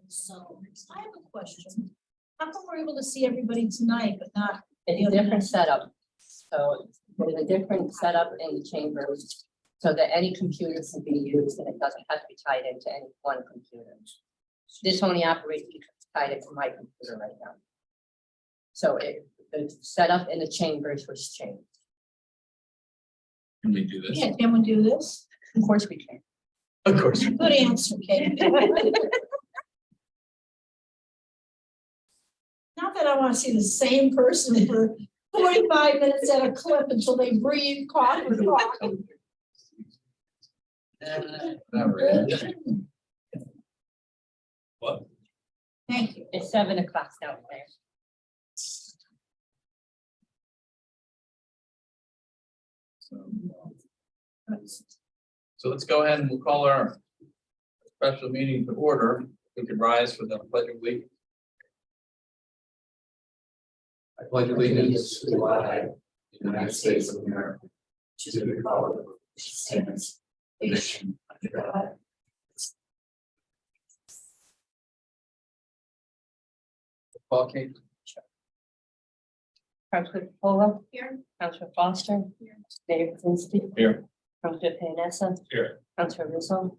So I have a question. How come we're able to see everybody tonight, but not? It's a different setup. So there's a different setup in the chambers so that any computer can be used and it doesn't have to be tied into any one computer. This only operates because it's tied into my computer right now. So the setup in the chambers was changed. Can we do this? Yeah, can we do this? Of course we can. Of course. Good answer, Kate. Not that I want to see the same person for 45 minutes at a clip until they breathe, cough, or talk. What? Thank you. It's 7 o'clock down there. So let's go ahead and we'll call our special meeting to order. We can rise for the pledge of allegiance. I pledge allegiance to the flag of the United States of America, to the republic which stands one nation under God. Paul Kate. Councilor Polo. Here. Councilor Foster. Mayor Kaczynski. Here. Councilor Panessa. Here. Councilor Rizzo.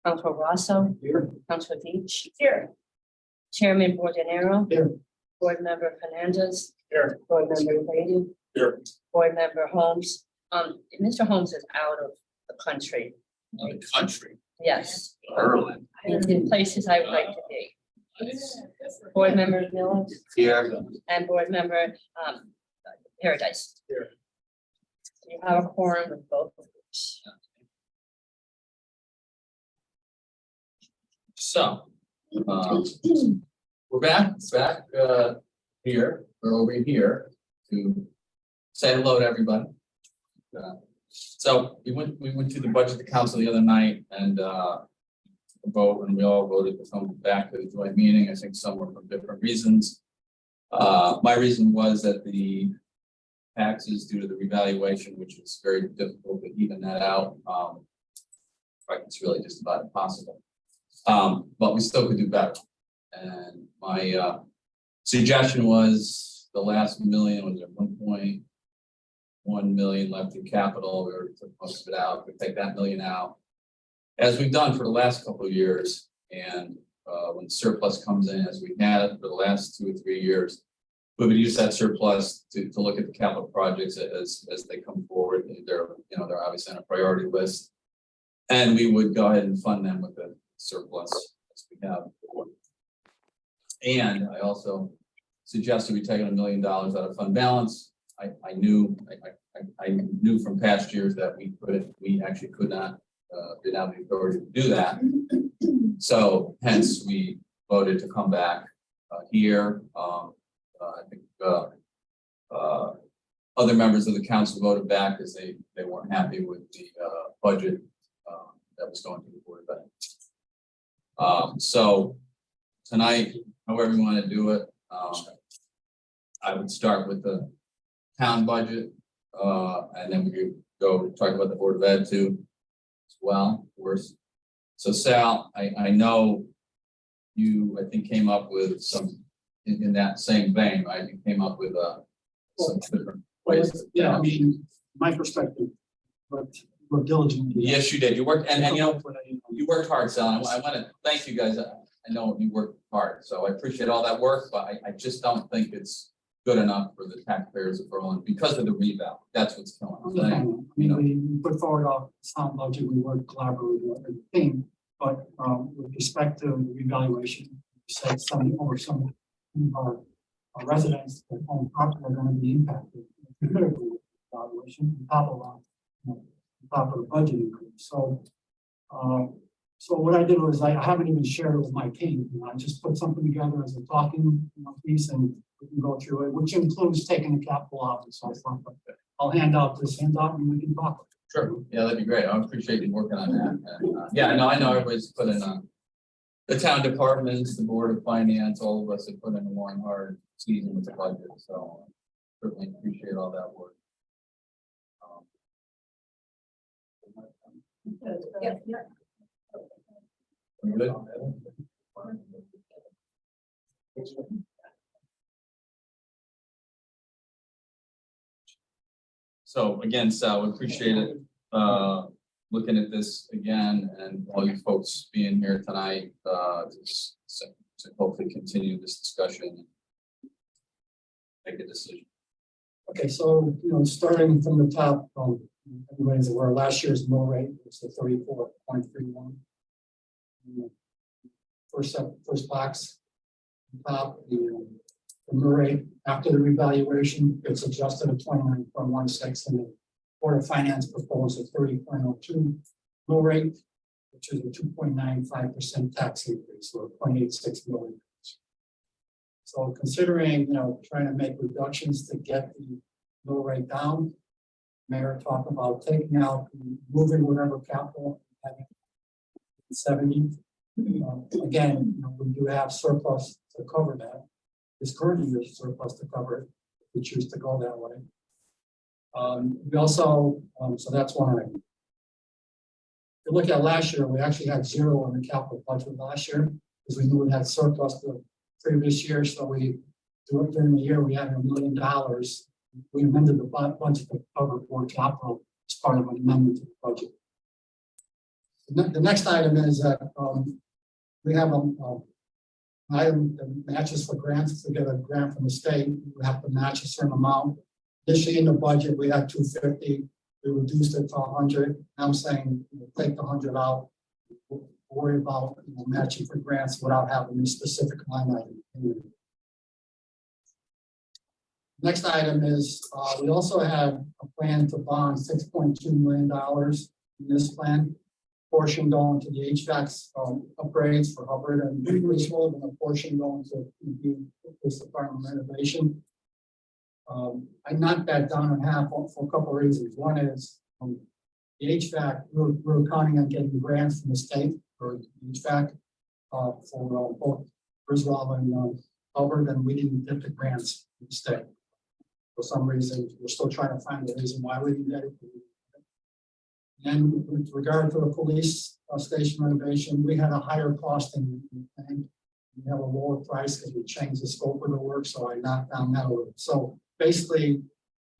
Councilor Rosso. Here. Councilor Deitch. Here. Chairman Bordenero. Here. Board Member Fernandez. Here. Board Member Brady. Here. Board Member Holmes. Mr. Holmes is out of the country. The country. Yes, Ireland. in places I would like to be. Board Member Miller Here. and Board Member Paradise. Here. You have a quorum with both groups. So, we're back here, or over here to say hello to everybody. So we went to the budget council the other night and vote, and we all voted to come back to the joint meeting. I think some were for different reasons. My reason was that the taxes due to the revaluation, which is very difficult to even that out. Right, it's really just about impossible. But we still could do better. And my suggestion was the last million, was there 1.1 million left in capital? We already took most of it out. We take that million out, as we've done for the last couple of years. And when surplus comes in, as we've had it for the last 2 or 3 years, we would use that surplus to look at the capital projects as they come forward. They're obviously on a priority list. And we would go ahead and fund them with the surplus as we have. And I also suggested we take $1 million out of fund balance. I knew from past years that we actually could not, did not have the authority to do that. So hence we voted to come back here. I think other members of the council voted back because they weren't happy with the budget that was going to the board of ed. So tonight, however you want to do it, I would start with the town budget, and then we could go talk about the board of ed too, as well, of course. So Sal, I know you, I think, came up with some in that same vein, right? You came up with some different ways. Yeah, I mean, my perspective, but we're diligent. Yes, you did. You worked, and you worked hard, Sal. I want to thank you guys. I know you worked hard, so I appreciate all that work, but I just don't think it's good enough for the taxpayers of Berlin because of the reval. That's what's killing us. I mean, we put forward a sound budget, we worked collaboratively with the team, but with respect to the revaluation, we said some of our residents that own property are going to be impacted critically with the valuation on top of the budget increase. So what I did was I haven't even shared it with my team. I just put something together as a talking piece, and we can go through it, which includes taking the capital out and so forth. But I'll hand out this handout and we can talk. Sure. Yeah, that'd be great. I appreciate you working on that. And, yeah, no, I know everybody's put in the town departments, the board of finance, all of us have put in a long, hard season with the budget. So certainly appreciate all that work. Yeah. We good? So again, Sal, we appreciate it, looking at this again and all you folks being here tonight, to hopefully continue this discussion. Make a decision. Okay, so, starting from the top, everybody's aware, last year's mill rate was the 34.31. First box, top, the mill rate after the revaluation, it's adjusted at 29.16, and the Board of Finance proposed a 30.02 mill rate, which is a 2.95% tax increase, or 0.86 million. So considering, trying to make reductions to get the mill rate down, Mayor talked about taking out, moving whatever capital, having 70. Again, we do have surplus to cover that. This current year's surplus to cover it, if we choose to go that way. We also, so that's one item. If you look at last year, we actually had zero in the capital budget last year, because we knew we had surplus the previous year, so we, during the year, we had $1 million. We amended the budget to cover for capital as part of an amendment to the budget. The next item is that we have an item that matches for grants. If we get a grant from the state, we have to match a certain amount. Initially in the budget, we had 250. We reduced it to 100. I'm saying take the 100 out. We'll worry about matching for grants without having a specific line item. Next item is we also have a plan to bond $6.2 million in this plan. Portion going to the HVAC upgrades for Hubbard and Griswold, and a portion going to the police department renovation. I knocked that down in half for a couple of reasons. One is the HVAC, we're counting on getting grants from the state for HVAC for both Griswold and Hubbard, and we didn't get the grants from the state. For some reason, we're still trying to find the reason why we didn't get it. And with regard to the police station renovation, we had a higher cost than we think. We have a lower price because we changed the scope of the work, so I knocked down that a little. So basically,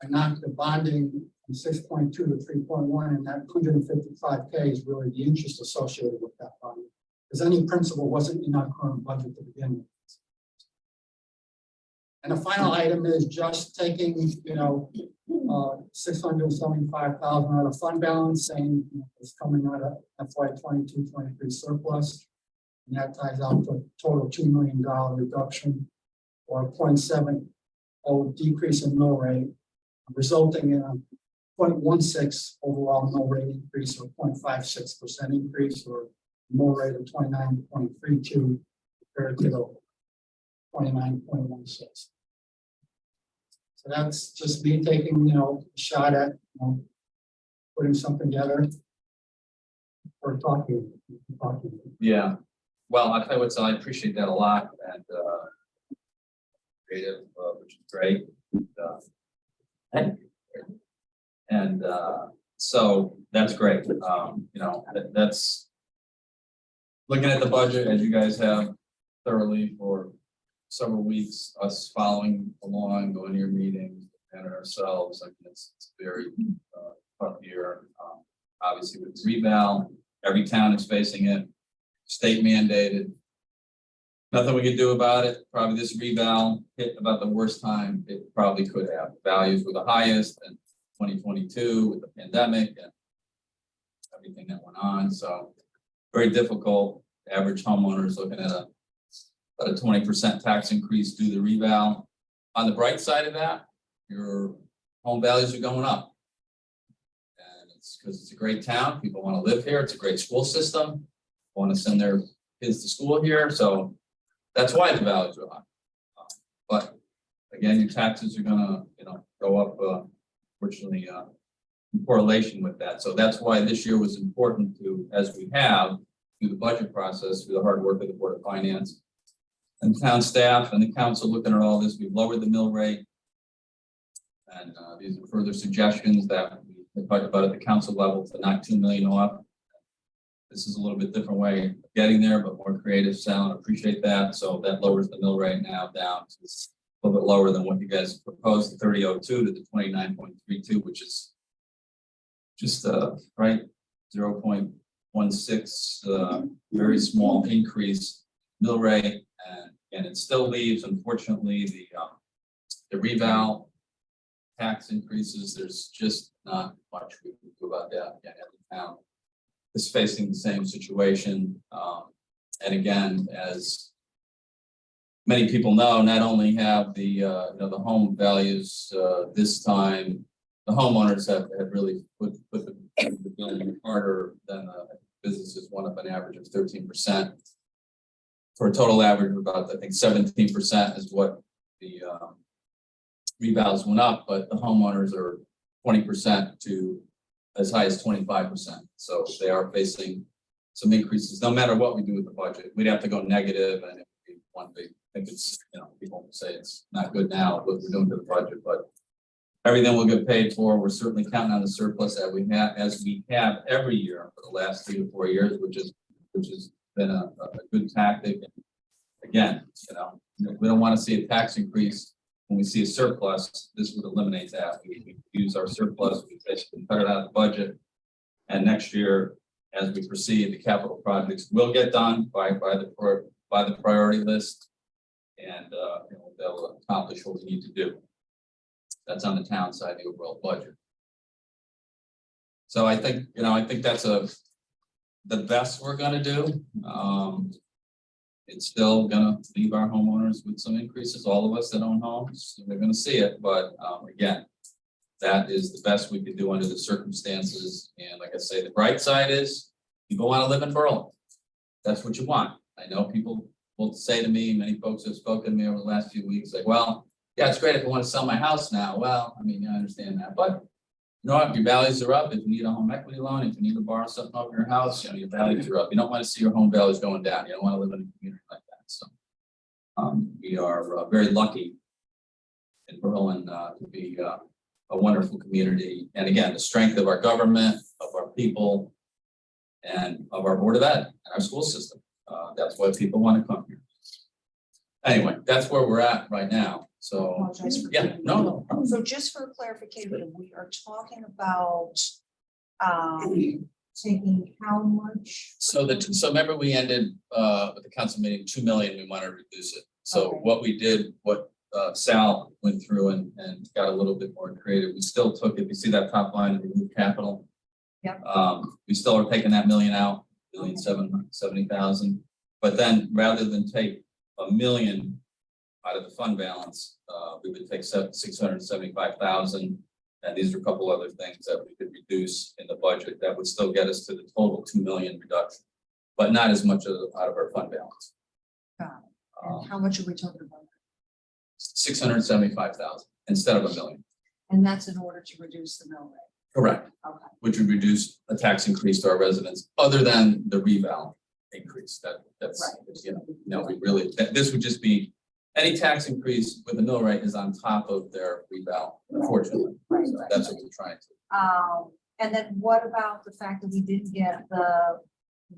I knocked the bonding from 6.2 to 3.1, and that 155K is really the interest associated with that bonding, because any principal wasn't in our current budget to begin with. And the final item is just taking, $675,000 out of fund balance, saying it's coming out of FY 22-23 surplus. And that ties out to a total $2 million reduction, or 0.70 decrease in mill rate, resulting in a 0.16 overall mill rate increase, or 0.56% increase, or mill rate of 29.32 compared to the 29.16. So that's just me taking, a shot at, putting something together or talking. Yeah, well, I tell you what, so I appreciate that a lot, and creative, which is great. And so that's great. That's looking at the budget as you guys have thoroughly for several weeks, us following along, going to your meetings and ourselves. I mean, it's very tough year. Obviously with reval, every town is facing it, state mandated. Nothing we can do about it. Probably this reval hit about the worst time it probably could have. Values were the highest in 2022 with the pandemic and everything that went on. So very difficult. Average homeowners looking at about a 20% tax increase due to reval. On the bright side of that, your home values are going up. And it's because it's a great town. People want to live here. It's a great school system. Want to send their kids to school here. So that's why the values are high. But again, your taxes are gonna, go up, fortunately, in correlation with that. So that's why this year was important to, as we have, through the budget process, through the hard work of the Board of Finance and town staff and the council looking at all this, we've lowered the mill rate. And these are further suggestions that we talked about at the council level to knock $2 million off. this is a little bit different way of getting there, but more creative. Sal, I appreciate that. So that lowers the mill rate now down to a little bit lower than what you guys proposed, the 30.02 to the 29.32, which is just right 0.16, very small increase mill rate, and it still leaves, unfortunately, the reval tax increases. There's just not much we can do about that. Again, every town is facing the same situation, and again, as many people know, not only have the the home values this time, the homeowners have really put the bill in harder than businesses went up an average of 13%. For a total average of about, I think, 17% is what the revals went up, but the homeowners are 20% to as high as 25%. So they are facing some increases, no matter what we do with the budget. We'd have to go negative, and it would be one big, I think it's, people say it's not good now, what we're doing to the budget, but everything will get paid for. We're certainly counting on the surplus that we have, as we have every year for the last 3 to 4 years, which has been a good tactic. And again, we don't want to see a tax increase when we see a surplus. This would eliminate that. We use our surplus, we basically cut it out of the budget, and next year, as we proceed, the capital projects will get done by the priority list, and we'll be able to accomplish what we need to do. That's on the town side of the overall budget. So I think, that's the best we're gonna do. It's still gonna leave our homeowners with some increases. All of us that own homes, we're gonna see it, but again, that is the best we could do under the circumstances. And like I say, the bright side is people want to live in Berlin. That's what you want. I know people will say to me, many folks have spoken to me over the last few weeks, like, well, yeah, it's great if I want to sell my house now. Well, I mean, I understand that, but you know what? Your values are up. If you need a home equity loan, if you need to borrow something off your house, your values are up. You don't want to see your home values going down. You don't want to live in a community like that. So we are very lucky in Berlin to be a wonderful community. And again, the strength of our government, of our people, and of our Board of Ed and our school system. That's why people want to come here. Anyway, that's where we're at right now. So, Apologize for yeah, no. So just for clarification, we are talking about taking how much? So remember we ended with the council meeting, 2 million, we want to reduce it. So Okay. what we did, Sal went through and got a little bit more creative. We still took, if you see that top line of remove capital. Yep. We still are taking that million out, 1,770,000. But then rather than take $1 million out of the fund balance, we would take 675,000. And these are a couple other things that we could reduce in the budget that would still get us to the total 2 million reduction, but not as much out of our fund balance. Got it. And how much are we talking about? 675,000 instead of $1 million. And that's in order to reduce the mill rate. Correct. Okay. Which would reduce a tax increase to our residents, other than the reval increase. That's we really, this would just be any tax increase with the mill rate is on top of their reval, unfortunately. Right, So right. that's what we're trying to. And then what about the fact that we didn't get the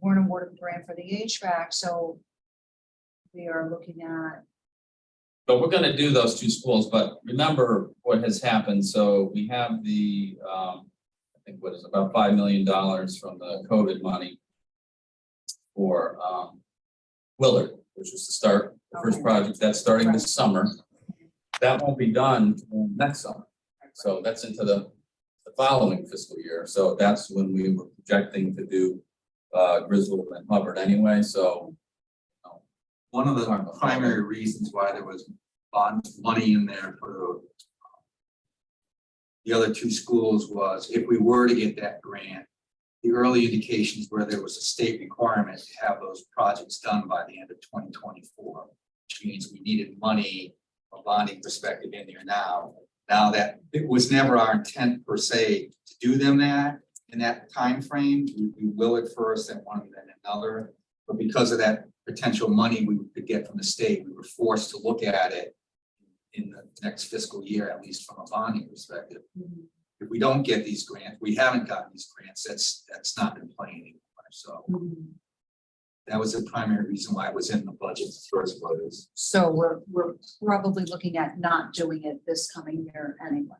weren't awarded the grant for the HVAC? So we are looking at. But we're gonna do those 2 schools, but remember what has happened. So we have the, I think what is about $5 million from the COVID money for Willard, which is to start the first Okay. project that's starting this summer. That won't be done till next summer. So that's into the following fiscal year. So that's when we were projecting to do Griswold and Hubbard anyway. So One of the primary reasons why there was money in there for the other 2 schools was if we were to get that grant, the early indications were there was a state requirement to have those projects done by the end of 2024, which means we needed money from a bonding perspective in there now. Now that it was never our intent per se to do them in that time frame, we will at first and one and then another, but because of that potential money we could get from the state, we were forced to look at it in the next fiscal year, at least from a bonding perspective. If we don't get these grants, we haven't gotten these grants, that's not been playing anymore. so. That was the primary reason why it was in the budget in the first place. So we're probably looking at not doing it this coming year anyway.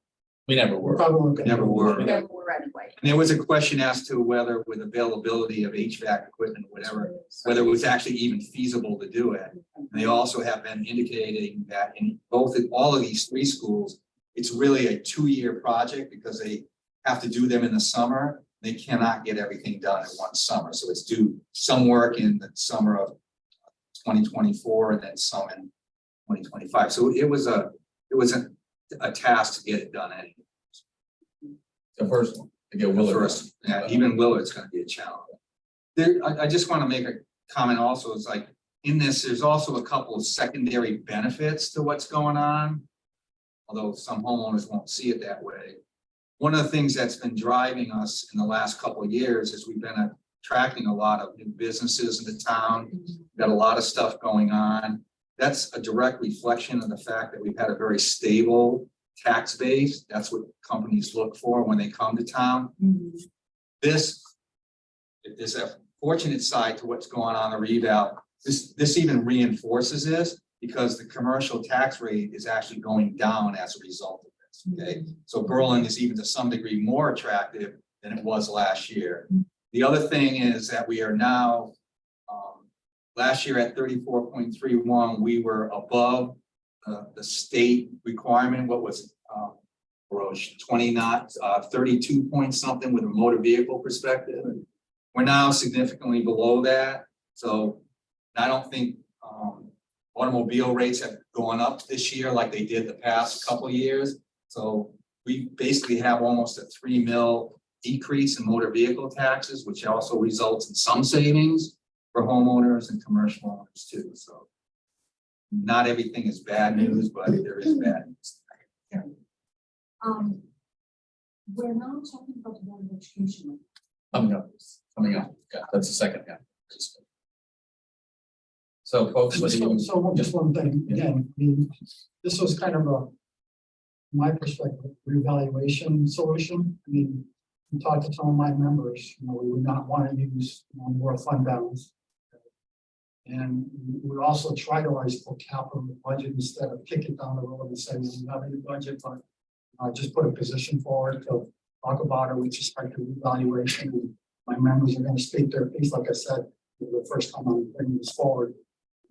We never We're were. probably gonna- Never were. We never were anyway. And there was a question as to whether with availability of HVAC equipment, whatever, whether it was actually even feasible to do it. And they also have been indicating that in all of these three schools, it's really a 2-year project because they have to do them in the summer. They cannot get everything done in one summer. So it's due some work in the summer of 2024 and then some in 2025. So it was a task to get it done anyway. The first one, to get The Willard. first, yeah, even Willard's gonna be a challenge. There, I just wanna make a comment also, is like, in this, there's also a couple of secondary benefits to what's going on. Although some homeowners won't see it that way. One of the things that's been driving us in the last couple of years is we've been attracting a lot of new businesses in the town. Got a lot of stuff going on. That's a direct reflection of the fact that we've had a very stable tax base. That's what companies look for when they come to town. This is a fortunate side to what's going on in the reval. This even reinforces this because the commercial tax rate is actually going down as a result of this, okay? So Berlin is even to some degree more attractive than it was last year. The other thing is that we are now, last year at 34.31, we were above the state requirement. What was 20 knots, 32 point something with a motor vehicle perspective. We're now significantly below that. So I don't think automobile rates have gone up this year like they did the past couple of years. So we basically have almost a 3 mil decrease in motor vehicle taxes, which also results in some savings for homeowners and commercial owners too. So not everything is bad news, but there is bad news. We're not talking about the Board of Education. Coming up, yeah, that's the second, yeah. So folks, what do you? So just one thing, again, I mean, this was kind of a, from my perspective, reevaluation solution. I mean, we talked to some of my members, we would not want to use more fund balance. And we would also try to always put capital in the budget instead of kick it down the road and say, we don't have any budget, but just put a position forward to talk about it with respect to revaluation. And my members are going to speak their piece, like I said, the first time I'm bringing this forward.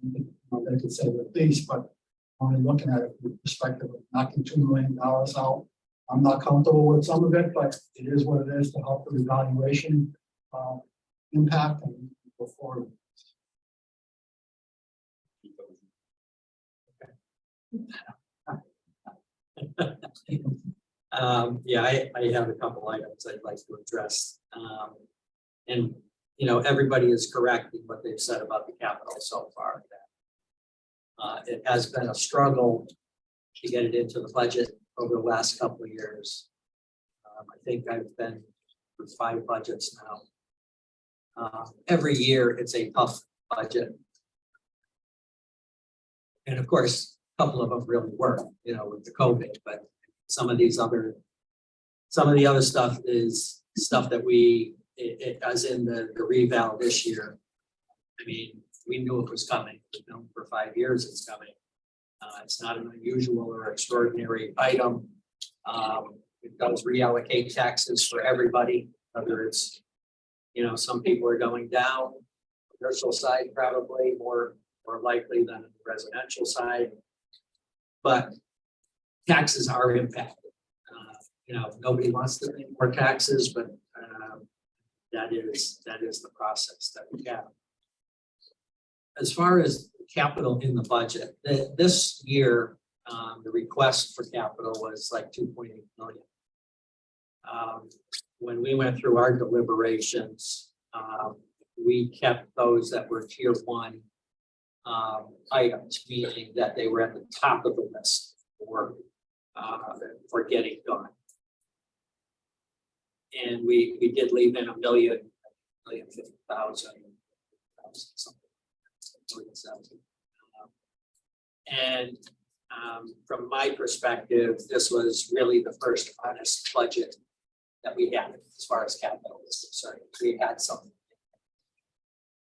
They could say their piece, but only looking at it from the perspective of knocking $2 million out. I'm not comfortable with some of it, but it is what it is to help the revaluation impact and go forward. Yeah, I have a couple items I'd like to address. And, everybody is correct in what they've said about the capital so far. It has been a struggle to get it into the budget over the last couple of years. I think I've been through 5 budgets now. Every year it's a tough budget. And of course, a couple of them really work, with the COVID, but some of the other stuff is stuff that as in the reval this year. I mean, we knew it was coming. We've known for 5 years it's coming. It's not an unusual or extraordinary item. It does reallocate taxes for everybody, whether it's, some people are going down, commercial side probably more likely than the residential side. But taxes are impacted. Nobody wants to pay more taxes, but that is the process that we have. As far as capital in the budget, this year, the request for capital was like 2.8 million. When we went through our deliberations, we kept those that were tier 1 items, meaning that they were at the top of the list for getting done. And we did leave in $1,050,000, something. And from my perspective, this was really the first honest budget that we had as far as capital is concerned. We had some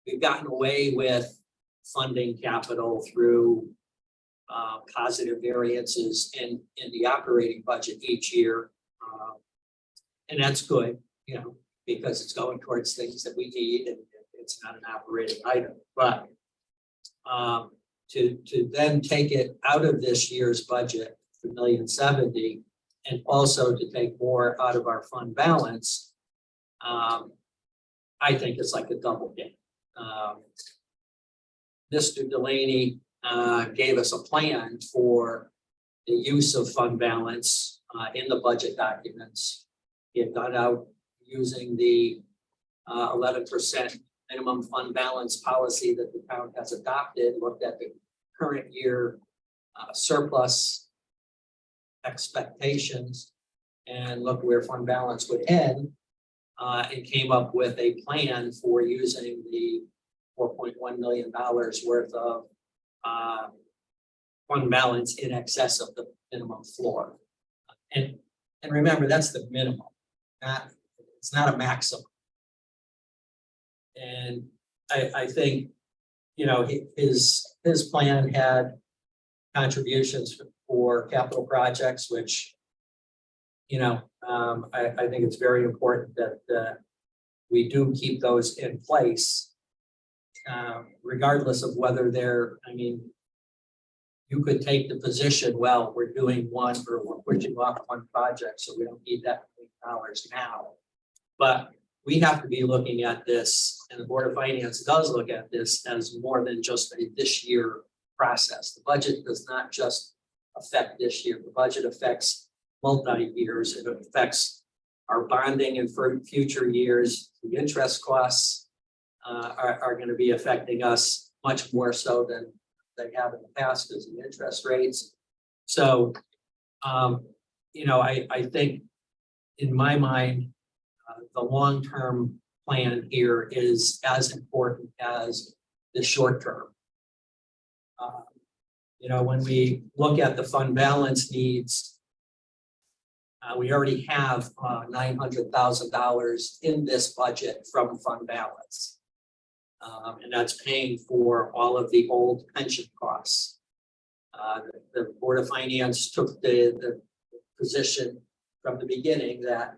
we've gotten away with funding capital through positive variances in the operating budget each year. And that's good, you know, because it's going towards things that we need and it's not an operating item, but to then take it out of this year's budget, the $1,070,000, and also to take more out of our fund balance, I think it's like a double hit. Mr. Delaney gave us a plan for the use of fund balance in the budget documents. He had gone out using the 11% minimum fund balance policy that the town has adopted, looked at the current year surplus expectations and looked where fund balance would end. And came up with a plan for using the $4.1 million worth of fund balance in excess of the minimum floor. And remember, that's the minimum, it's not a maximum. And I think, you know, his plan had contributions for capital projects, which, you know, I think it's very important that we do keep those in place, regardless of whether they're, I mean, you could take the position, well, we're doing one or we're pushing off one project, so we don't need that many dollars now. But we have to be looking at this, and the Board of Finance does look at this as more than just a this year process. The budget does not just affect this year. The budget affects multi-years. It affects our bonding and for future years. The interest costs are going to be affecting us much more so than they have in the past because of the interest rates. So, you know, I think in my mind, the long-term plan here is as important as the short term. You know, when we look at the fund balance needs, we already have $900,000 in this budget from fund balance. And that's paying for all of the old pension costs. The Board of Finance took the position from the beginning that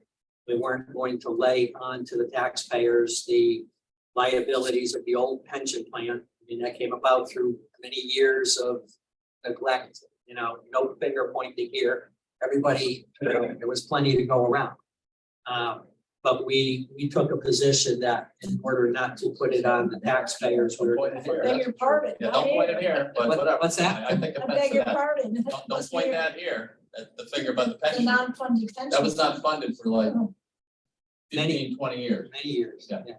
we weren't going to lay on to the taxpayers the liabilities of the old pension plan. I mean, that came about through many years of neglect, you know, no finger pointing here. Everybody, you know, there was plenty to go around. But we took a position that in order not to put it on the taxpayers, we were I beg your pardon. Yeah, don't point it here, but whatever. What's that? I think I offense beg to your that. pardon. Don't point that here, at the finger by the The pension. non-funded pension. That was not funded for like Many- 15, 20 years. Many years. Yeah. Yeah.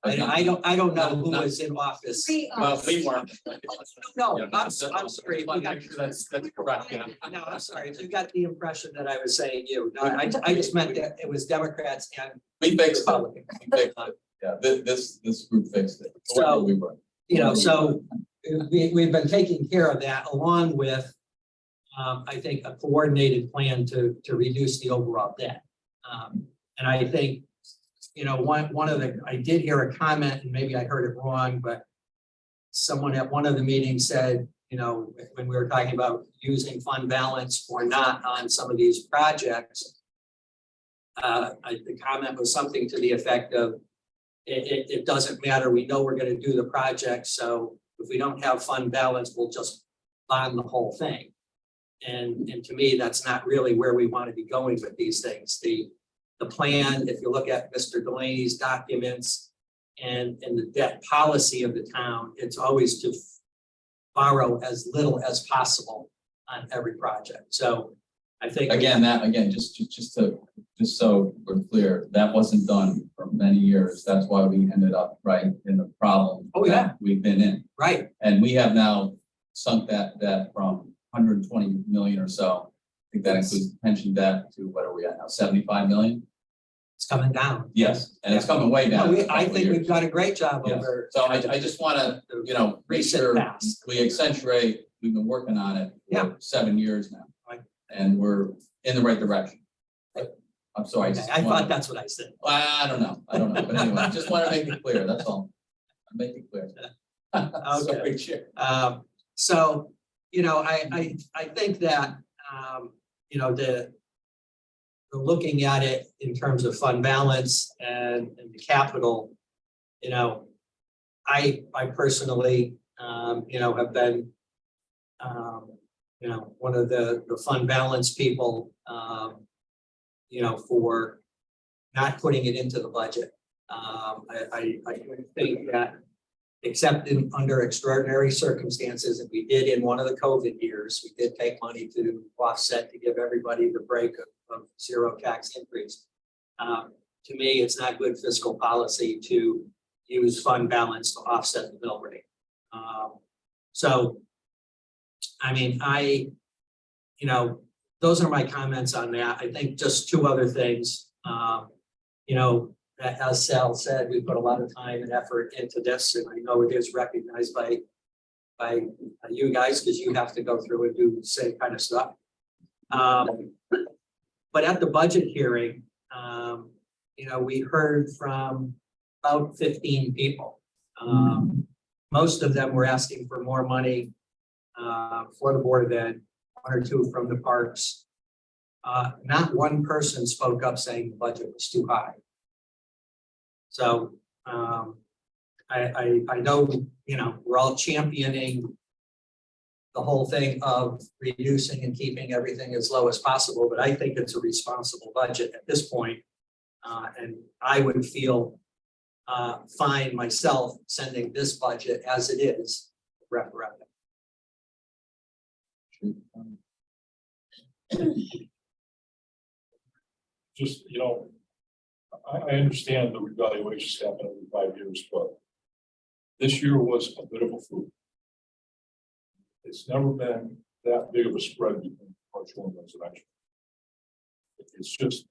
I don't know who was in office. Well, we weren't. No, Yeah, I'm sorry. We got- That's correct, yeah. No, I'm sorry. If you got the impression that I was saying you, no, I just meant that it was Democrats and We fixed it. Republicans. We fixed it. Yeah, this group fixed it. So- We were. You know, so we've been taking care of that along with, I think, a coordinated plan to reduce the overall debt. And I think, you know, one of the, I did hear a comment and maybe I heard it wrong, but someone at one of the meetings said, you know, when we were talking about using fund balance or not on some of these projects, the comment was something to the effect of, it doesn't matter, we know we're gonna do the project, so if we don't have fund balance, we'll just bond the whole thing. And to me, that's not really where we want to be going with these things. The plan, if you look at Mr. Delaney's documents and the debt policy of the town, it's always to borrow as little as possible on every project. So I think. Just so we're clear, that wasn't done for many years. That's why we ended up right in the problem. Oh, yeah. that we've been in. Right, And we have now sunk that from 120 million or so. I think that includes pension debt to what are we at now, 75 million? it's coming down. Yes, and it's coming way down. No, in a I couple of think years. we've done a great job Yes. over. So I just wanna, you know, make Recent sure past. we accentuate, we've been working on it Yeah. for 7 years now. Right. And we're in the right direction. But I'm sorry. Okay, I thought that's what I said. I don't know, but anyway, just wanna make it clear, that's all. make it clear. Okay. Sorry, Chair. So, you know, I think that, you know, the looking at it in terms of fund balance and the capital, you know, I personally, you know, have been, you know, one of the fund balance people, you know, for not putting it into the budget. I think that except under extraordinary circumstances, and we did in one of the COVID years, we did take money to offset to give everybody the break of zero tax increase. To me, it's not good fiscal policy to use fund balance to offset the mill rate. So, I mean, you know, those are my comments on that. I think just two other things. You know, as Sal said, we put a lot of time and effort into this, and I know it is recognized by you guys, because you have to go through and do the same kind of stuff. But at the budget hearing, you know, we heard from about 15 people. Most of them were asking for more money for the Board of Ed, one or two from the parks. Not one person spoke up saying the budget was too high. So I know, you know, we're all championing the whole thing of reducing and keeping everything as low as possible, but I think it's a responsible budget at this point. And I would feel fine myself sending this budget as it is referendum. Just, you know, I understand the revaluations happen every 5 years, but this year was a bit of a fluke. It's never been that big of a spread between commercial and residential. It's just,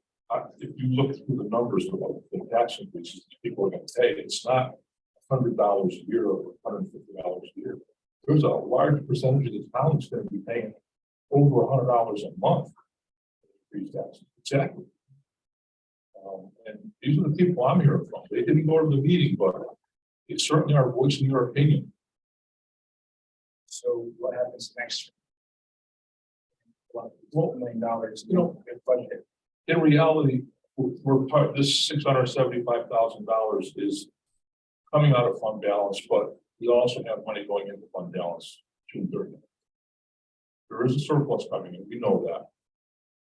if you look through the numbers of what the tax increases people are going to pay, it's not $100 a year or $150 a year. There's a large percentage of the town that's going to be paying over $100 a month. Increased taxes. Exactly. And these are the people I'm hearing from. They didn't go to the meeting, but they certainly are voicing your opinion. So what happens next year? $12 million, You know, budget. in reality, we're part, this $675,000 is coming out of fund balance, but we also have money going into fund balance June 30th. There is a surplus coming in, we know that.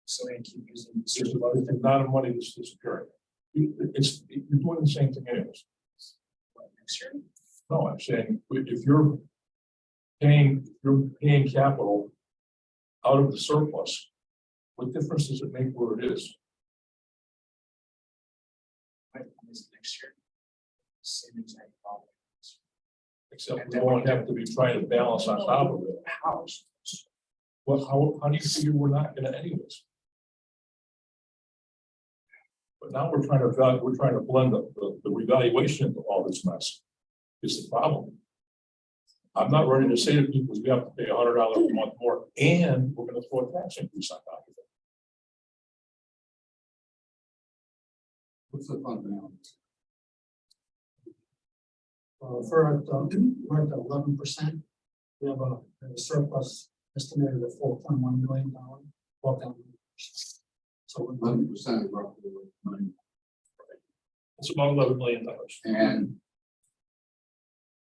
So they keep using. There's a lot of money that's disappearing. You're doing the same thing anyways. Next year. No, I'm saying, if you're paying capital out of the surplus, what difference does it make where it is? What is next year? Same exact problem. Except we won't have to be trying to balance on top of it. House. Well, how do you figure we're not gonna anyways? But now we're trying to blend the revaluation into all this mess. Is the problem. I'm not ready to say to people, we have to pay $100 a month more, and we're gonna throw a tax increase on top of it. What's the fund balance? We're at 11%. We have a surplus estimated at $4.1 million. So we're 11% roughly. It's about $11 million. And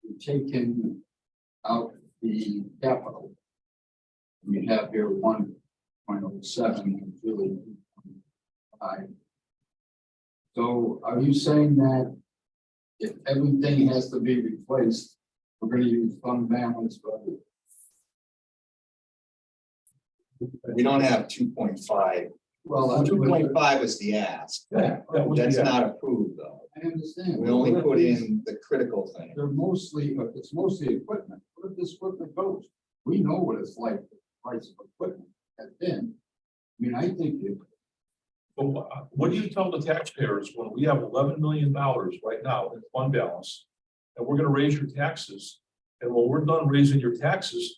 you're taking out the capital. We have here 1.07, really high. So are you saying that if everything has to be replaced, we're going to use fund balance? We don't have 2.5. Well, that's 2.5 was the ask. Yeah, that was That's the- not approved though. I understand. We only put in the critical thing. They're mostly, it's mostly equipment. Where this equipment goes, we know what it's like, the price of equipment has been. I mean, I think it. But what do you tell the taxpayers when we have $11 million right now in fund balance? And we're gonna raise your taxes, and when we're done raising your taxes,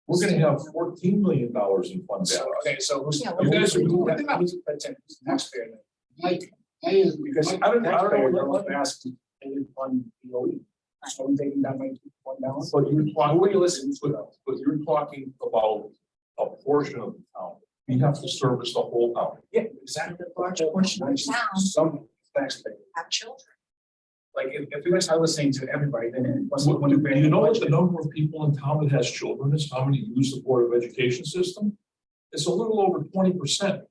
we're gonna have $14 million in fund balance. So, okay, so who's, Yeah, you guys are well, doing that, who's the taxpayer then? I is Because I don't know taxpayer what- don't ask any fund, So I'm thinking that might keep one down. But you're talking, but you're talking about a portion of the town. We have to service the whole town. Yeah, exactly. Large portion of some taxpayers Have children. like if we are listening to everybody, then it wasn't. Do you know what the number of people in town that has children is, how many use the Board of Education system? It's a little over 20%.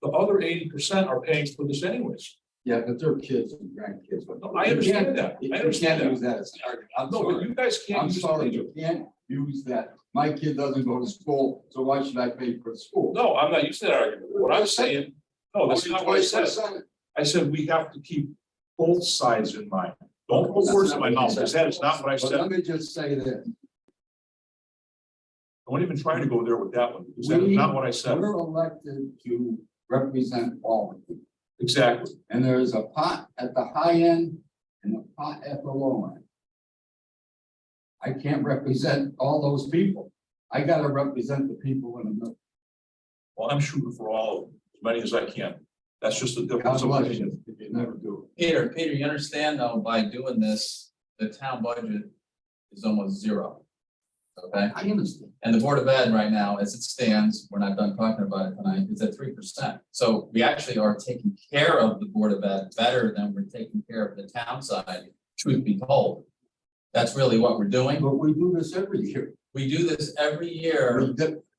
The other 80% are paying for this anyways. Yeah, but they're kids and grandkids. But I understand that. You I understand can't use that. that as an argument. I'm No, but sorry. you guys can't I'm use sorry, it. you can't use that. My kid doesn't go to school, so why should I pay for the school? No, I'm not using that argument. What I'm saying, no, that's not what I said. 20%. I said we have to keep both sides in mind. Don't put words in my mouth, because that is not what I But said. let me just say this, Don't even try to go there with that one, because that is not what I said. we're elected to represent all of you. Exactly. And there is a pot at the high end and a pot at the low end. I can't represent all those people. I gotta represent the people in the middle. Well, I'm shooting for all of them, as many as I can. That's just the God difference of bless opinion. you if you never do Peter, you understand though, by doing this, the town budget is almost zero. Okay, it. I understand. and the Board of Ed right now, as it stands, we're not done talking about it tonight, is at 3%. So we actually are taking care of the Board of Ed better than we're taking care of the town side, truth be told. That's really what we're doing. But we do this every year. We do this every year,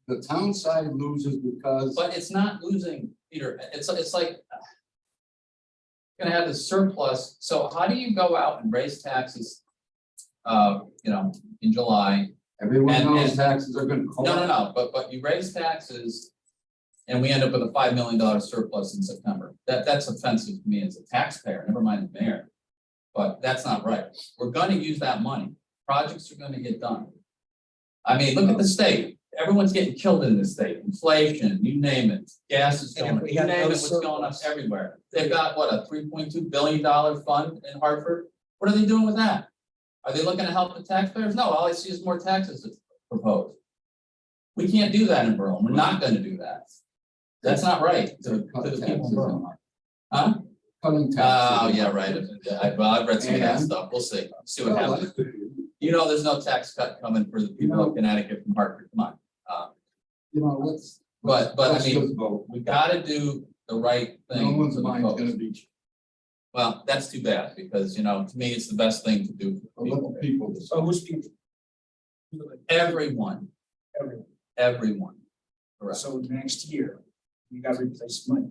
The town side loses because. but it's not losing, Peter. It's like gonna have the surplus. So how do you go out and raise taxes? In July. Everyone And- knows and- taxes are gonna. No, but you raise taxes. And we end up with a $5 million surplus in September. That's offensive to me as a taxpayer, never mind the mayor. But that's not right. We're gonna use that money. Projects are gonna get done. I mean, look at the state. Everyone's getting killed in this state. Inflation, you name it. Gas is And if going, we you had name no it, what's going up surplus. everywhere. They've got what, a $3.2 billion fund in Hartford? What are they doing with that? Are they looking to help the taxpayers? No, all I see is more taxes proposed. We can't do that in Berlin. We're not gonna do that. That's not right to the people in Berlin. Huh? Cutting taxes. Oh, yeah, right. I've read some of that And- stuff. We'll see. See what happens. You know, there's no tax cut coming for the people of Connecticut from Hartford. Come on. You know, let's. But I let's mean, just vote. we gotta do the right No thing. one's for the mind's gonna folks. be. Well, that's too bad because, to me, it's the best thing to do. for Let people. the people So decide. who's people? Everyone, Everyone. everyone. Correct. So next year, you gotta replace money.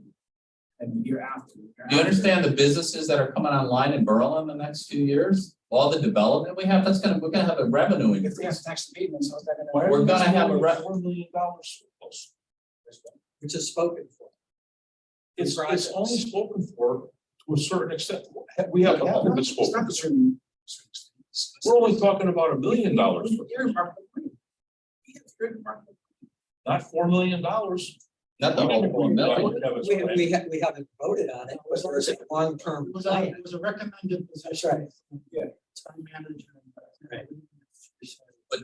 And the year after. Do you understand the businesses that are coming online in Berlin in the next few years? All the development we have, we're gonna have a revenue If they have increase. tax abatements, how's that Why gonna? are We're you gonna have a spending $4 million surplus? Which is spoken for. It's only spoken for to a certain extent. We have all of it It's spoken. not the certain. We're only talking about $1 million, Earmark the money. We have to earmark the not $4 million. Not the whole 4 million. We haven't voted on it, but there's a long-term It was plan. a recommended position. That's right. Yeah. Town manager. Right. But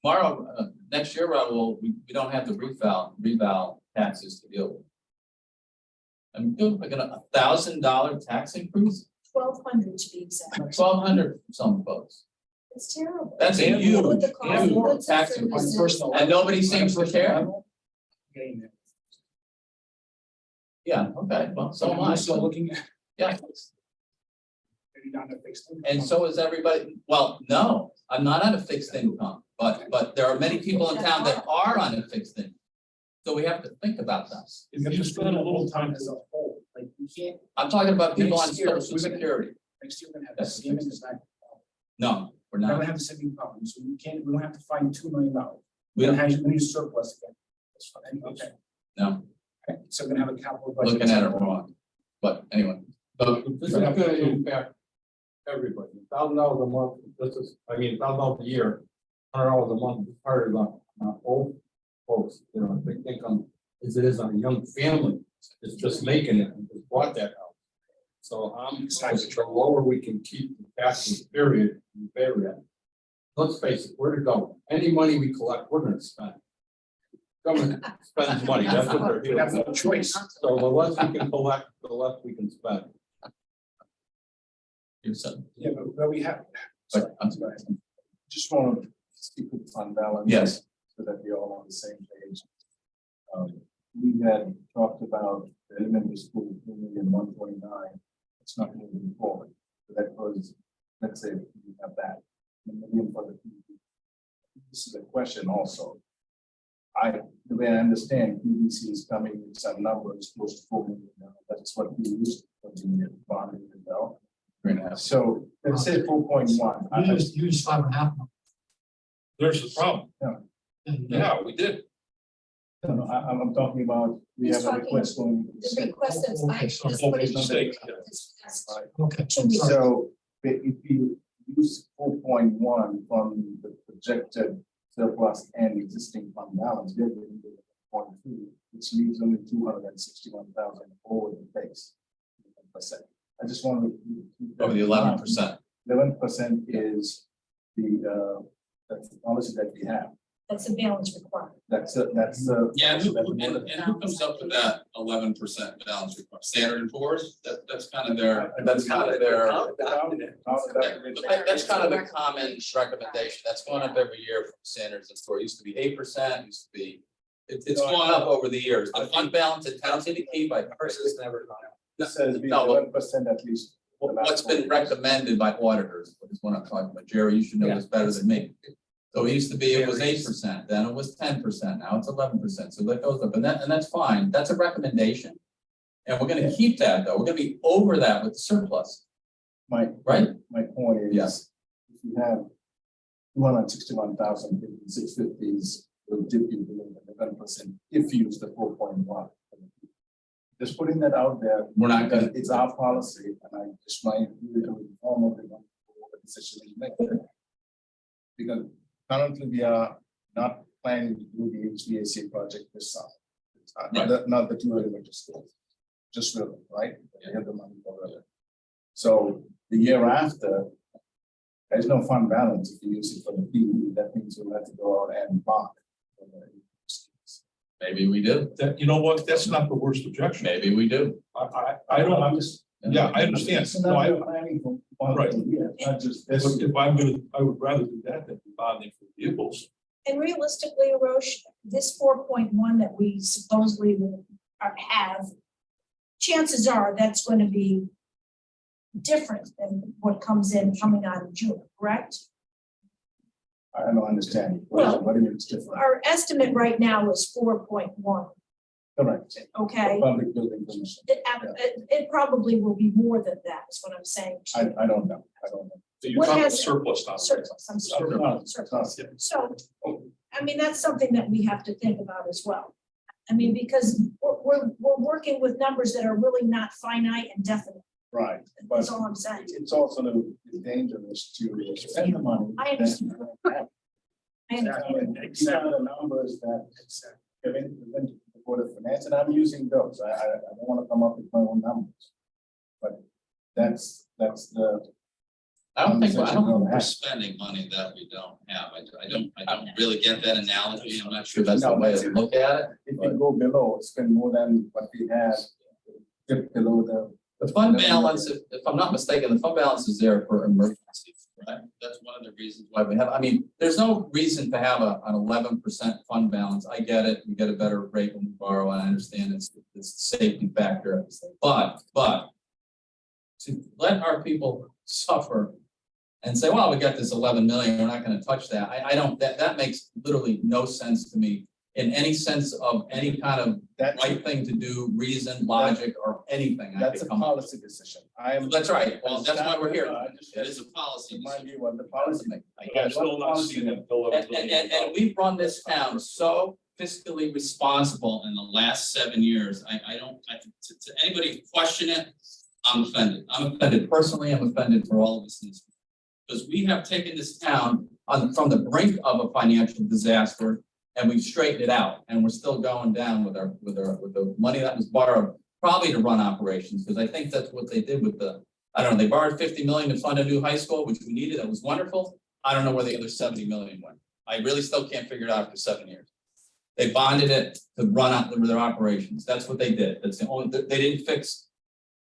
tomorrow, next year, Raul, we don't have the reval taxes to deal with. I'm doing like a $1,000 tax increase, 1,200 to be exact. 1,200 for some folks. It's terrible. That's a And huge, With the cost of huge goods and tax increase. services. And nobody seems to care. Getting there. Yeah, okay, well, so am I. I'm still looking at. Yeah, Maybe not a fixed income. and so is everybody. Well, no, I'm not on a fixed income, but there are many people in town that are on a fixed income. So we have to think about this. If you spend a little time, As a whole, like you can't, I'm talking about people on Next year, social we're gonna- security. next year we're gonna have the That's same, it's not. No, we're We're not. gonna have the same problem, so we don't have to find $2 million. We We're don't, gonna have, we need a surplus again. That's fine, okay, no, okay, so we're gonna have a capital budget. looking at it wrong. But anyway, so This is gonna impact everybody. $1,000 a month, $1,000 a year, $100 a month is harder on old folks, big income as it is on a young family. It's just making it, and just bought that house. So I'm excited, the lower we can keep the taxes, period, in favor of that. Let's face it, where to go? Any money we collect, we're gonna spend. Government spends money, that's what they're We here have no for. choice. So the less we can collect, the less we can spend. You said, Yeah, but we have, but I'm sorry. just want to speak with the fund balance. Yes. So that we're all on the same page. We had talked about the elementary school, 2,129,000. It's not moving forward. So that was, let's say, we have that. $1 million for the PVC. This is a question also. The way I understand, PVC is coming with some numbers close to 4 million. That's what we used for the bonding and all. 3.5. So let's say 4.1. You use 5.5. There's the problem. And, Yeah, we did. No, I'm talking about, we He's have a talking request going. The request that's Okay, I sorry. just Oh, put it. mistake, Okay. Should we- So if you use 4.1 from the projected surplus and existing fund balance, we're getting to 0.2, which leaves only 261,000 over the base. I just want to. Over the 11%. 11% is that's the policy that we have. That's a balance requirement. That's the. Yeah, and who comes up with that 11% balance requirement? Standard and Poor's? That's kind of their. That's kind of the common recommendation. That's going up every year from Standards and Poor's. It used to be 8%, used to be. It's gone up over the years. The fund balance in towns indicate by. Versus never gone up. It says be No, but 11% at least. what's been recommended by auditors is what I'm talking about. Jerry, you should know this better than me. So it used to be, it was 8%, then it was 10%, now it's 11%, so that goes up, and that's fine, that's a recommendation. And we're gonna keep that, though, we're gonna be over that with the surplus, My point is. Yes. If you have 261,000, 650s will dip you below the 11% if you use the 4.1. Just putting that out there. We're not gonna- It's our policy, and I just might you to inform everyone what the decision is made. Because currently we are not planning to do the HVAC project this summer. Not the 2 elementary schools. Just really, right? We have the money for it. So the year after, there's no fund balance if you use it for the PE, that means you'll have to go out and bond. maybe we do, That, you know what, that's not the worst objection. maybe we do. I don't, I'm just, yeah, I understand. So No, now I, we're planning for multiple years, not just this. if I'm gonna, I would rather do that than bonding for vehicles. And realistically, Roche, this 4.1 that we supposedly will have, chances are that's going to be different than what comes in coming out of June, correct? I don't understand. Well- What do you mean it's different? Our estimate right now is 4.1, Correct. okay? Public building commission. It probably will be more than that, is what I'm saying. I don't know. I don't know. So you're What talking about has- surplus now. Surplus, I'm sorry. Surplus. So, I mean, that's something that we have to think about as well. I mean, because we're working with numbers that are really not finite and definite. Right, but That's all I'm saying. it's also dangerous to spend the money. I understand. And These are the numbers that have been presented to the Board of Finance, and I'm using those. I don't want to come up with my own numbers. But that's the. I don't think we're spending money that we don't have, I don't really get that analogy, I'm not sure that's the way to look at it. If you go below, spend more than what we have, dip below The fund balance, if I'm not mistaken, the fund balance is there for emergencies, right? That's one of the reasons why we have, I mean, there's no reason to have an 11% fund balance. I get it, we get a better rate when we borrow, and I understand it's a safety factor. But to let our people suffer and say, well, we got this 11 million, we're not gonna touch that. I don't, that makes literally no sense to me in any sense of any kind of that. right thing to do, reason, logic, or anything. I That's a could come up with. policy decision. I am. That's right. Well, that's why we're here. I just- It is a policy. Remind you what the policy. I I'm get it. still not seeing that bill. And we've run this town so fiscally responsible in the last 7 years. To anybody question it, I'm offended. I'm offended personally. I'm offended for all of us in this. Because we have taken this town from the brink of a financial disaster, and we've straightened it out, and we're still going down with the money that was borrowed, probably to run operations, because I think that's what they did with I don't know, they borrowed 50 million to fund a new high school, which we needed, that was wonderful. I don't know where the other 70 million went. I really still can't figure it out after 7 years. They bonded it to run out their operations. That's what they did. That's the only, they didn't fix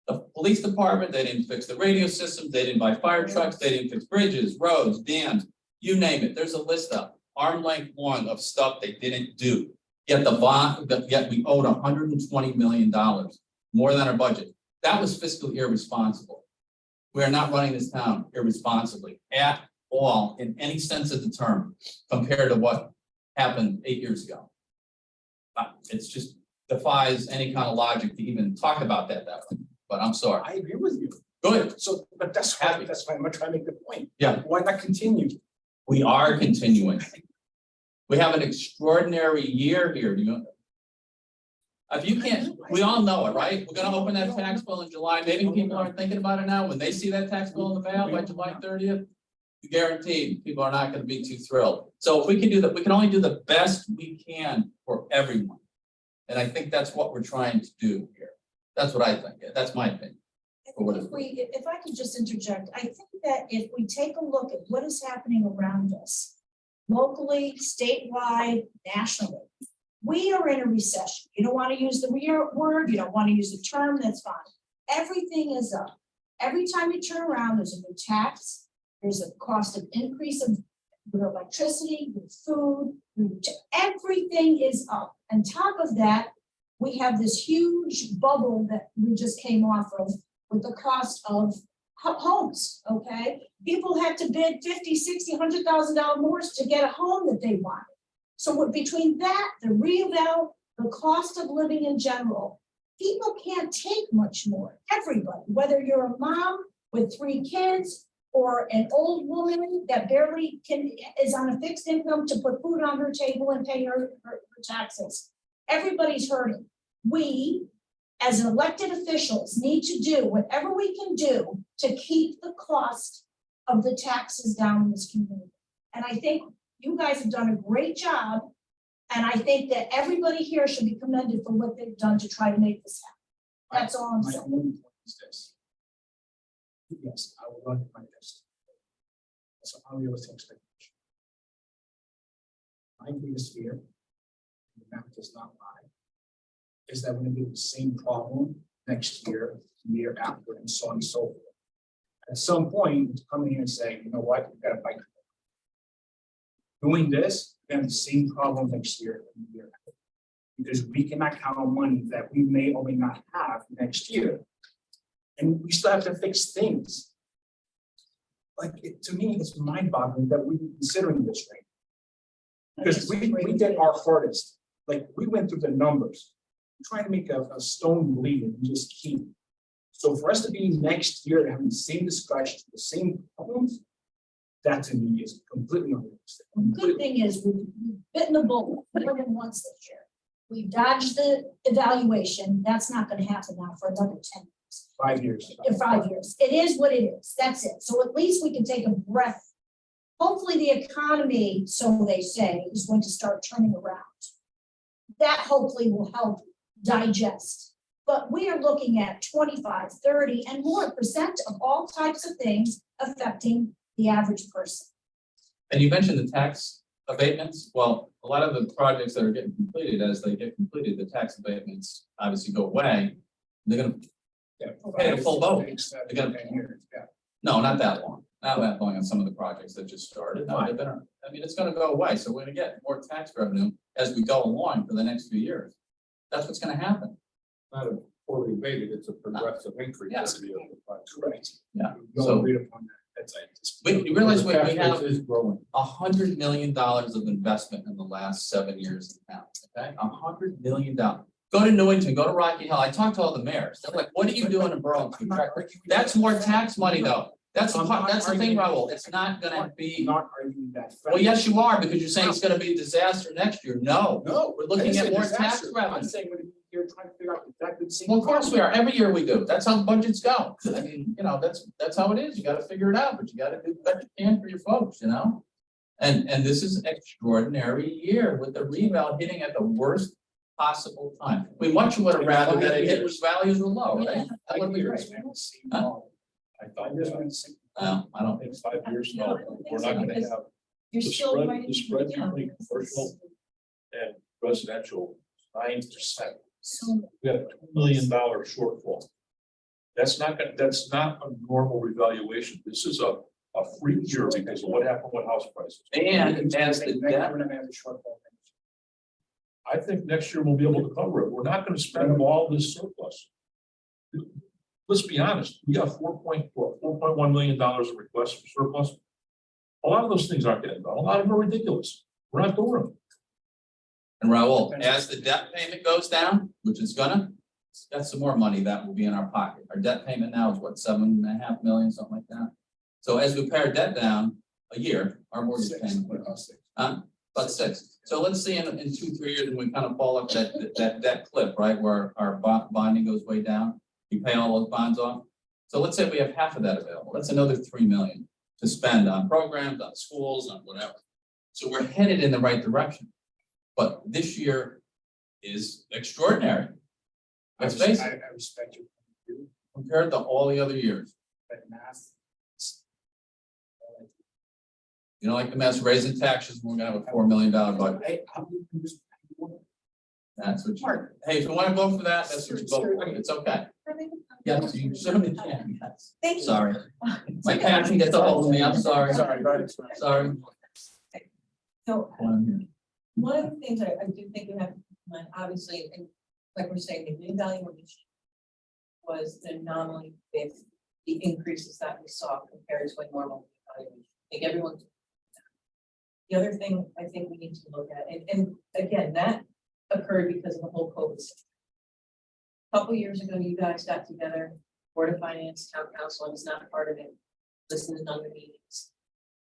The police department, they didn't fix the radio systems, they didn't buy fire trucks, they didn't fix bridges, roads, dams, you name it, there's a list of arm length long of stuff they didn't do. Yet yet we owed $120 million, more than our budget. That was fiscally irresponsible. We are not running this town irresponsibly at all in any sense of the term compared to what happened 8 years ago. It's just defies any kind of logic to even talk about that way, but I'm sorry. I agree with you. Good, So, but that's Happy. why I'm trying to make the point. Yeah. Why not continue? we are continuing. We have an extraordinary year here, you know. If you can't, we all know it, right? We're gonna open that tax bill in July, maybe people aren't thinking about it now, when they see that tax bill in the mail by July 30th. Guaranteed, people are not gonna be too thrilled. So if we can do that, we can only do the best we can for everyone. And I think that's what we're trying to do here. That's what I think, that's my opinion. If I could just interject, I think that if we take a look at what is happening around us, locally, statewide, nationally, we are in a recession. You don't want to use the word, you don't want to use the term, that's fine. Everything is up. Every time you turn around, there's a new tax, there's a cost of increase of your electricity, your food, everything is up. On top of that, we have this huge bubble that we just came off of with the cost of homes, okay? People had to bid $50,000, $60,000, $100,000 more to get a home that they wanted. So between that, the reval, the cost of living in general, people can't take much more. Everybody, whether you're a mom with 3 kids or an old woman that barely is on a fixed income to put food on her table and pay her taxes. Everybody's hurting. We, as elected officials, need to do whatever we can do to keep the cost of the taxes down in this community. And I think you guys have done a great job. And I think that everybody here should be commended for what they've done to try to make this happen. That's all I'm My saying. only point is this. Yes, I will run my best. That's a unrealistic expectation. My biggest fear, and the map does not lie, is that we're gonna be the same problem next year, the year after, and so on and so forth. At some point, come in here and say, you know what, we've got to fight. Doing this, we have the same problem next year and the year after. Because we cannot count on money that we may or may not have next year. And we still have to fix things. Like, to me, it's mind-boggling that we're considering this right now. Because we did our hardest, like, we went through the numbers, trying to make a stone bleed and just keep. So for us to be next year having the same discussion, the same problems, that to me is completely unrealistic. The good thing is we've bitten the bullet more than once this year. We dodged the evaluation. That's not going to happen now for another 10 years. 5 years. In 5 years. It is what it is. That's it. So at least we can take a breath. Hopefully the economy, so they say, is going to start turning around. That hopefully will help digest. But we are looking at 25, 30 and more % of all types of things affecting the average person. And you mentioned the tax abatements. Well, a lot of the projects that are getting completed, as they get completed, the tax abatements obviously go away. They're gonna, Pay a full boat. They're gonna- 10 years, yeah. no, not that long, not that long on some of the projects that just started. No, they've been- I mean, it's gonna go away, so we're gonna get more tax revenue as we go along for the next few years. That's what's gonna happen. Not a poorly weighted, it's a progressive increase. Yes. every year. Correct. Yeah, We all so- agreed upon that. That's You realize The we tax have base is growing. $100 million of investment in the last 7 years in town, okay? $100 million. Go to Newington, go to Rocky Hill. I talked to all the mayors. They're like, what are you doing in Burlington? That's more tax money though. That's the thing, Raul. It's not gonna be, Not arguing that. well, yes, you are, because you're saying it's gonna be a disaster next year. No, No. we're looking at more tax I'm revenue. saying you're trying to figure out exactly the same. Well, of course we are. Every year we do. That's how budgets go. I mean, you know, that's how it is. You gotta figure it out, but you gotta do what you can for your folks, you know? And this is an extraordinary year with the reval hitting at the worst possible time. We much would have rather that it hit when values were low, right? That would be great. Huh? I thought, I'm just gonna say. I don't, in 5 years, No, I no, don't think we're so, not gonna because have You're the still spread, writing. the spread between commercial and residential, 9%. So We have $2 million shortfall. That's not a normal revaluation. This is a freak year because of what happened with house prices. And as the debt, We're gonna have a shortfall. I think next year we'll be able to cover it. We're not gonna spend all this surplus. Let's be honest, we got $4.1 million of requests for surplus. A lot of those things aren't getting done. A lot of them are ridiculous. We're not doing them. and Raul, as the debt payment goes down, which it's gonna, that's some more money that will be in our pocket. Our debt payment now is what, 7.5 million, something like that. So as we pay our debt down a year, our mortgage payment, about 6. So let's see in 2-3 years when we kind of fall up that cliff, right, where our bonding goes way down. You pay all those bonds off. So let's say we have half of that available. That's another 3 million to spend on programs, on schools, on whatever. So we're headed in the right direction. But this year is extraordinary. Let's face it, I respect your point of view, compared to all the other years. but math. You know, like the mess raising taxes, we're gonna have a $4 million budget. Hey, how do you just- That's what you, hey, if you wanna vote for that, that's what you vote for. It's okay. Yes, you certainly can, yes. Thank you. Sorry. My passion gets a hold of me, I'm sorry. Sorry, go ahead. Sorry. So one of the things I do think we have, to keep in mind, obviously, and like we're saying, the revaluation was an anomaly with the increases that we saw compared to a normal evaluation. I think everyone. The other thing I think we need to look at, and again, that occurred because of the whole COVID situation. A couple years ago, you guys got together, Board of Finance, Town Council, I was not part of it, listened to none of the meetings.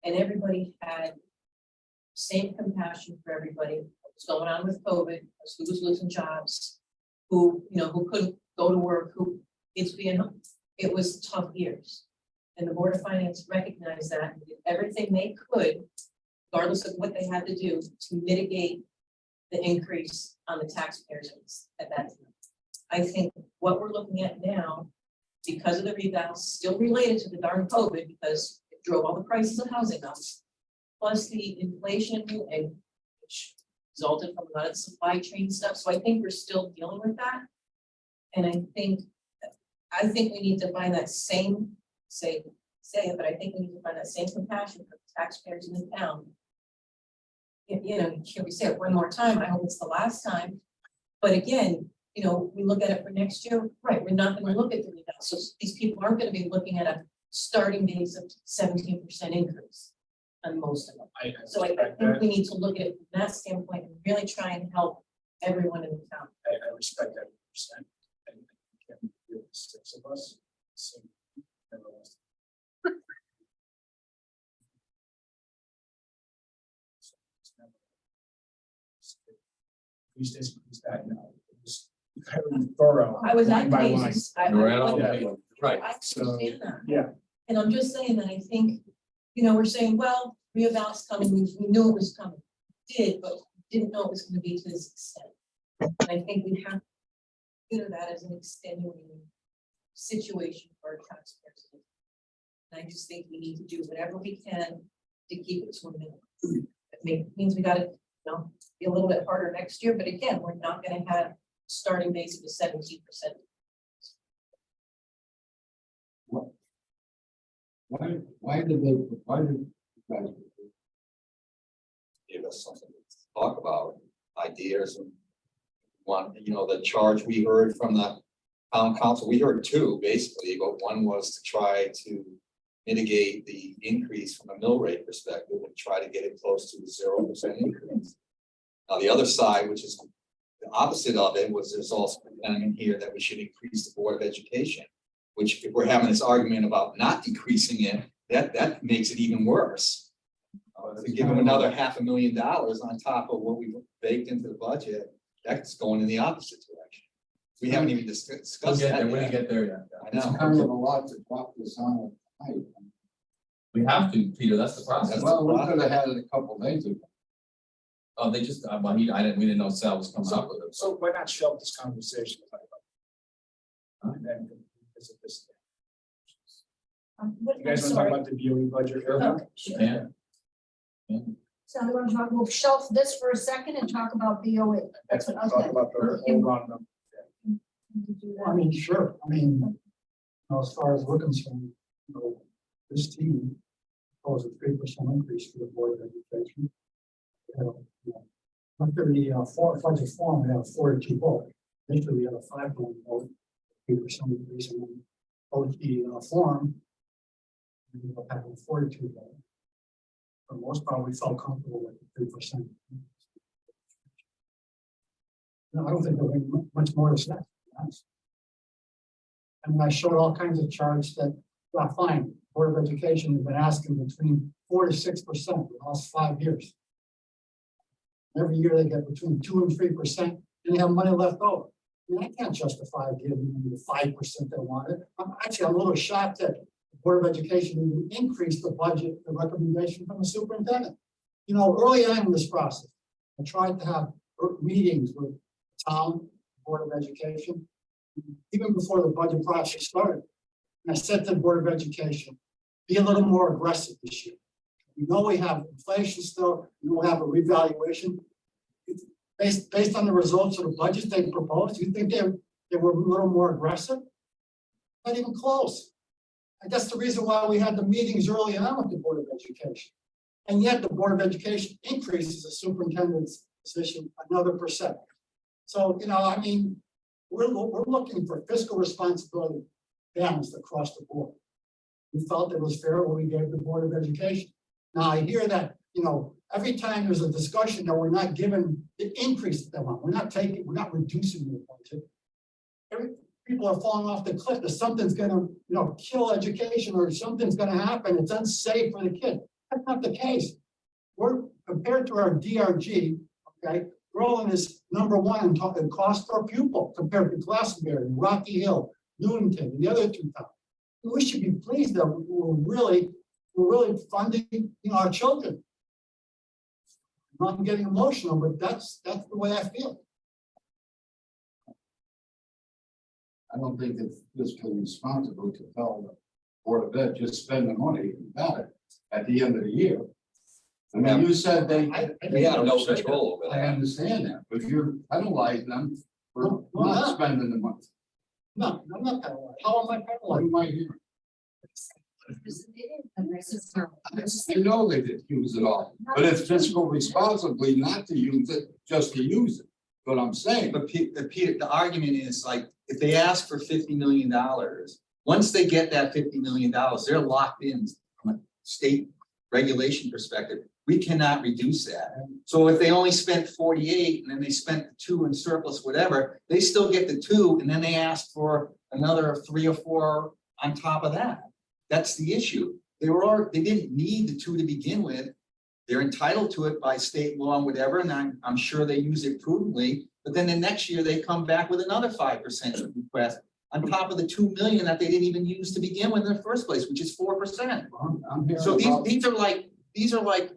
And everybody had same compassion for everybody, what was going on with COVID, who was losing jobs, who, who couldn't go to work, it was tough years. And the Board of Finance recognized that and did everything they could, regardless of what they had to do, to mitigate the increase on the taxpayers at that time. I think what we're looking at now, because of the rebound, still related to the darn COVID, because it drove all the prices of housing up, plus the inflation and which resulted from a lot of supply chain stuff. So I think we're still dealing with that. And I think we need to find that same, say it, but I think we need to find that same compassion for the taxpayers in the town. Can we say it one more time? I hope it's the last time. But again, we look at it for next year, right? We're not going to look at the rebound. So these people aren't going to be looking at a starting base of 17% increase on most of them. So I think we need to look at it from that standpoint and really try and help everyone in the town. I respect that percent. And can we do 6 of us? So, Increase this, increase that, just very thorough. I was line on by line. cases. You're right on I the- right. understand that. Yeah. And I'm just saying that I think, we're saying, well, reeval's coming, we knew it was coming. Did, but didn't know it was gonna be to this extent. And I think we have to consider that as an extenuating situation for our taxpayers. And I just think we need to do whatever we can to keep it to a minimum. It means we gotta, be a little bit harder next year, but again, we're not gonna have starting base of 17%. Why did you guys? Give us something to talk about, ideas and one, the charge we heard from the town council, we heard 2 basically, but one was to try to mitigate the increase from a mill rate perspective and try to get it close to a 0% increase. Now, the other side, which is the opposite of it, was there's also in here that we should increase the Board of Education, which if we're having this argument about not decreasing it, that makes it even worse. To give them another $500,000 on top of what we've baked into the budget, that's going in the opposite direction. We haven't even We'll discussed get there, that we didn't yet. get there yet. I It's know. kind of a lot to drop this on tonight. We have to, Peter, that's the process. Well, we could have had it a couple days ago. Oh, they just, we didn't know Sal was coming up with it. So why not shelve this conversation? And then visit this. You guys want to talk about the BOE budget? Okay. Yeah. So we're gonna we'll shelf this for a second and talk about BOE. That's what, Talk okay. about the whole round number. We can do that. I mean, sure, Now, as far as we're concerned, you know, this team proposed a 3% increase for the Board of Education. After the budget form, we have 4-2 vote. Initially, we had a 5-1 vote, 3% increase, and then vote the form. We ended up having a 4-2 vote. For the most part, we felt comfortable with the 3%. No, I don't think there'll be much more to say. And I showed all kinds of charts that, well, fine, Board of Education has been asking between 4 to 6% for the last 5 years. Every year they get between 2 and 3%, and they have money left over. I mean, I can't justify giving them the 5% they wanted. I'm a little shocked that the Board of Education even increased the budget, the recommendation from the superintendent. You know, early on in this process, I tried to have meetings with the town, Board of Education, even before the budget process started. And I said to the Board of Education, be a little more aggressive this year. We know we have inflation still, we will have a revaluation. Based on the results of the budget they proposed, you think they were a little more aggressive? Not even close. I guess the reason why we had the meetings early on with the Board of Education. And yet the Board of Education increases the superintendent's position another %. So, you know, I mean, we're looking for fiscal responsibility balanced across the board. We felt it was fair when we gave the Board of Education. Now, I hear that, you know, every time there's a discussion that we're not given the increase that they want, we're not reducing the budget. People are falling off the cliff that something's gonna, you know, kill education or something's gonna happen. It's unsafe for the kid. That's not the case. We're compared to our DRG, okay, Berlin is #1 in cost per pupil compared to Glastonbury, Rocky Hill, Newington, and the other 2 towns. We should be pleased that we're really funding, you know, our children. I'm getting emotional, but that's the way I feel. I don't think it's fiscally responsible to tell the Board of Ed, just spend the money and got it at the end of the year. I mean, you said they. We have no control over I that. understand that, but you're penalizing them for not spending the money. No, I'm not penalized. How am I What penalized? am I hearing? I know they did use it all, but it's fiscal responsibly not to use it, just to use it. What I'm saying. But Peter, the argument is like, if they ask for $50 million, once they get that $50 million, they're locked in from a state regulation perspective. We cannot reduce that. So if they only spent 48 and then they spent the 2 in surplus, whatever, they still get the 2 and then they ask for another 3 or 4 on top of that. That's the issue. They didn't need the 2 to begin with. They're entitled to it by state law and whatever, and I'm sure they use it prudently. But then the next year they come back with another 5% request on top of the 2 million that they didn't even use to begin with in the first place, which is 4%. I'm hearing So about- these are like,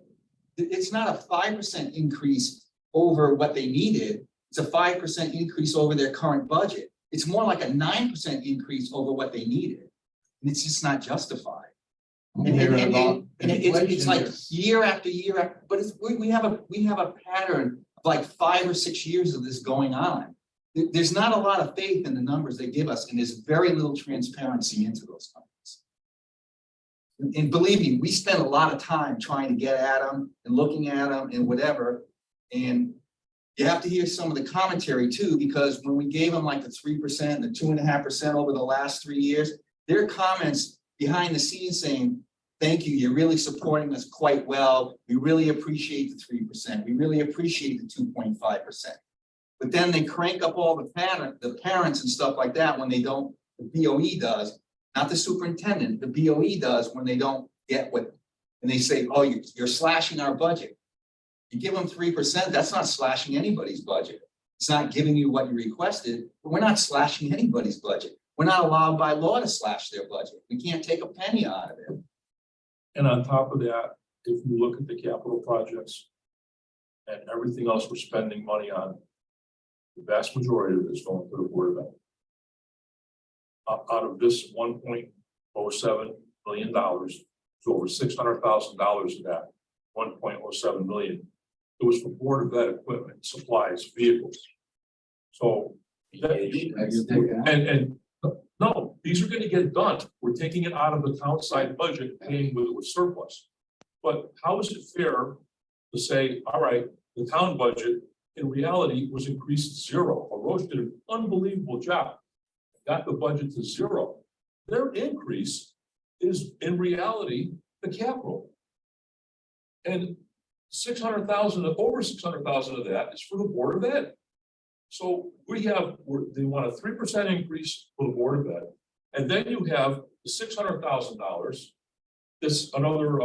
it's not a 5% increase over what they needed. It's a 5% increase over their current budget. It's more like a 9% increase over what they needed. And it's just not justified. I'm And hearing about it's like inflation year after year, but we have a pattern of like 5 or 6 years of this going on. There's not a lot of faith in the numbers they give us, and there's very little transparency into those numbers. And believe me, we spend a lot of time trying to get at them and looking at them and whatever. And you have to hear some of the commentary too, because when we gave them like the 3%, the 2.5% over the last 3 years, there are comments behind the scenes saying, thank you, you're really supporting us quite well. We really appreciate the 3%. We really appreciate the 2.5%. But then they crank up all the parents and stuff like that when they don't, the BOE does, not the superintendent, the BOE does when they don't get what, and they say, oh, you're slashing our budget. You give them 3%, that's not slashing anybody's budget. It's not giving you what you requested, but we're not slashing anybody's budget. We're not allowed by law to slash their budget. We can't take a penny out of it. And on top of that, if you look at the capital projects and everything else we're spending money on, the vast majority of it is going to the Board of Ed. Out of this $1.07 million, so over $600,000 of that, $1.07 million, it was for Board of Ed equipment, supplies, vehicles. So, You're taking out. and no, These are gonna get done. We're taking it out of the town side budget, paying with surplus. But how is it fair to say, all right, the town budget in reality was increased zero? Roche did an unbelievable job. Got the budget to zero. Their increase is in reality the capital. And 600,000, over 600,000 of that is for the Board of Ed. So they want a 3% increase for the Board of Ed. And then you have the $600,000. This another,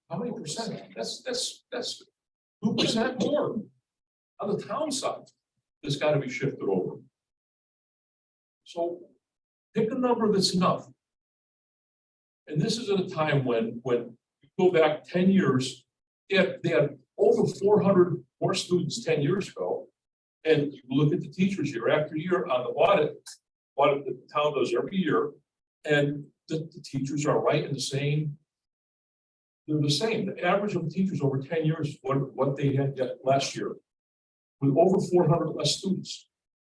how many percent? That's 2% more on the town side. That's got to be shifted over. So pick a number that's enough. And this is at a time when you go back 10 years, they had over 400 more students 10 years ago. And you look at the teachers year after year on the audit the town does every year, and the teachers are right in the same. They're the same. The average of teachers over 10 years, what they had last year, with over 400 less students.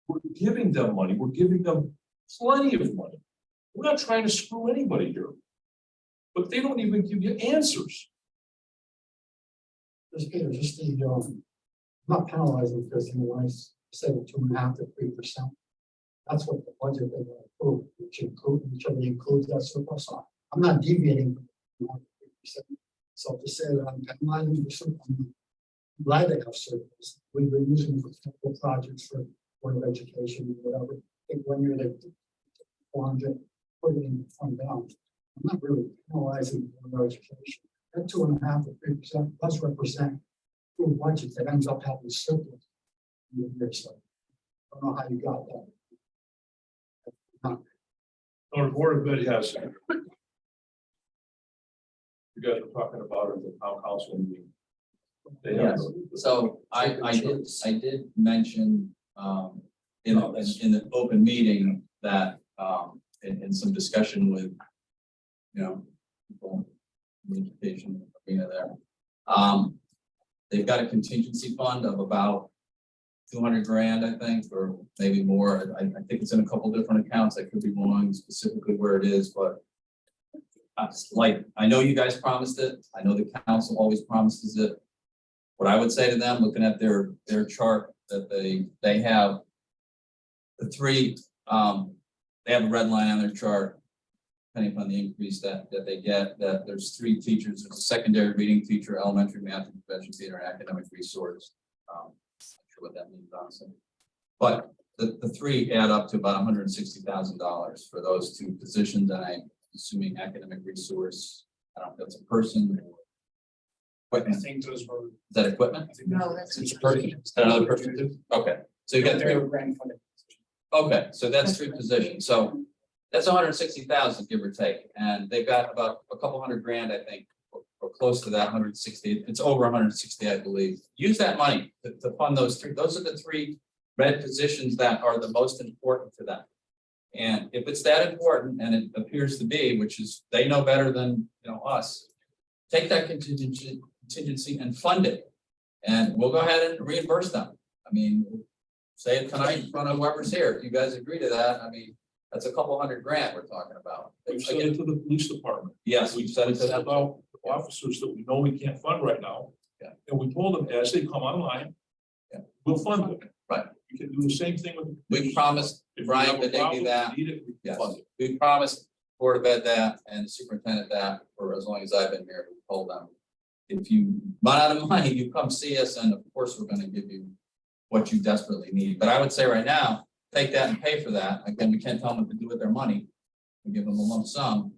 We're giving them money. We're giving them plenty of money. We're not trying to screw anybody here. But they don't even give you answers. Just Peter, just the, not penalizing because you know, when I said 2.5 to 3%, that's what the budget they approved, which includes that surplus on. I'm not deviating from 3%. So to say that I'm penalizing the surplus, I'm glad they have surplus. We've been using it for capital projects for Board of Education or whatever. I think 1 year they 400, put it in the fund balance. I'm not really penalizing Board of Education. That 2.5 to 3% does represent a budget that ends up having surplus. So I don't know how you got that. Or the Board of Ed has. You guys were talking about it at the town council meeting. They have Yes. So I did mention, in the open meeting that, in some discussion with, people in the education arena there. They've got a contingency fund of about 200 grand, I think, or maybe more. I think it's in a couple different accounts. I could be wrong specifically where it is, but I know you guys promised it. I know the council always promises it. What I would say to them, looking at their chart that they have, the three, they have a red line on their chart, depending upon the increase that they get, that there's 3 teachers. There's a secondary reading teacher, elementary math and convention theater, and academic resource. Not sure what that means, honestly. But the 3 add up to about $160,000 for those 2 positions, and I'm assuming academic resource, I don't know if that's a person. I Equipment. think those were. Is that equipment? No, that's. Is that another person too? Okay, so you got 3. They're grant funded. Okay, so that's 3 positions, so that's 160,000, give or take, and they've got about a couple hundred grand, I think, or close to that, 160, it's over 160, I believe. Use that money to fund those 3, those are the 3 red positions that are the most important to them. And if it's that important, and it appears to be, which is, they know better than, us, take that contingency and fund it, and we'll go ahead and reimburse them. I mean, say it tonight in front of whoever's here. If you guys agree to that, I mean, that's a couple $100 grand we're talking about. We've sent it to the police department. Yes, we've said it to them. About officers that we know we can't fund right now. Yeah. And we told them as they come online. Yeah. We'll fund them. Right. We can do the same thing with. We promised If we Brian have a that they do problem, that. we need it, we Yes, can fund it. we promised Board of Ed that and the superintendent that for as long as I've been here. We told them, if you run out of money, you come see us, and of course, we're gonna give you what you desperately need. But I would say right now, take that and pay for that. Again, we can't tell them what to do with their money. We give them a lump sum.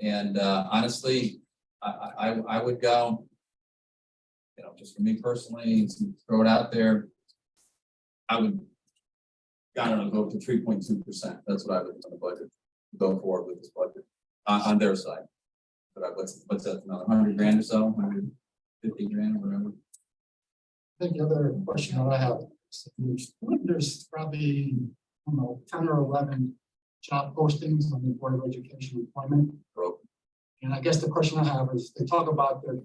And honestly, I would go, just for me personally, to throw it out there, I would, I don't know, go up to 3.2%. That's what I would do on the budget, go forward with this budget on their side. But what's that, another 100 grand or so, 150 grand or whatever? I think the other question that I have, there's probably, I don't know, 10 or 11 job postings on the Board of Education employment. Broke. And I guess the question I have is, they talk about their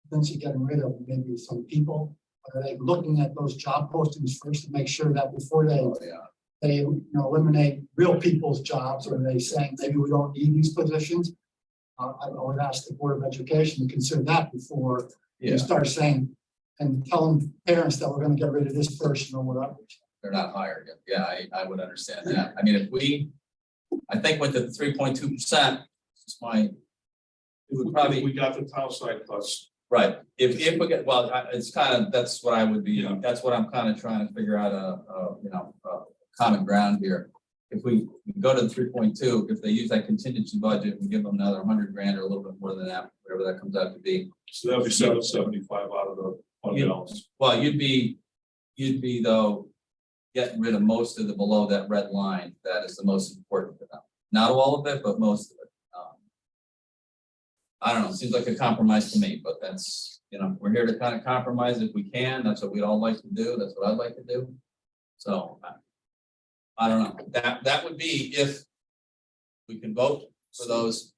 potentially getting rid of maybe some people. Are they looking at those job postings first to make sure that before they Oh, yeah. they, eliminate real people's jobs, or are they saying maybe we don't need these positions? I would ask the Board of Education to consider that before Yeah, you start saying, and telling parents that we're gonna get rid of this person or whatever. they're not hired yet. Yeah, I would understand that. I mean, if we, I think with the 3.2%, it's my, it would probably. We got the town side plus. Right, if we get, well, it's kind of, that's what I would be, Yeah. that's what I'm kind of trying to figure out a common ground here. If we go to the 3.2, if they use that contingency budget, we give them another 100 grand or a little bit more than that, whatever that comes out to be. So that'd be 775 out of the fund Yeah. balance. Well, you'd be though, getting rid of most of the below that red line, that is the most important for them. Not all of it, but most of it. I don't know, seems like a compromise to me, but that's, we're here to kind of compromise if we can, that's what we'd all like to do, that's what I'd like to do. So, I don't know, that would be if we can vote for those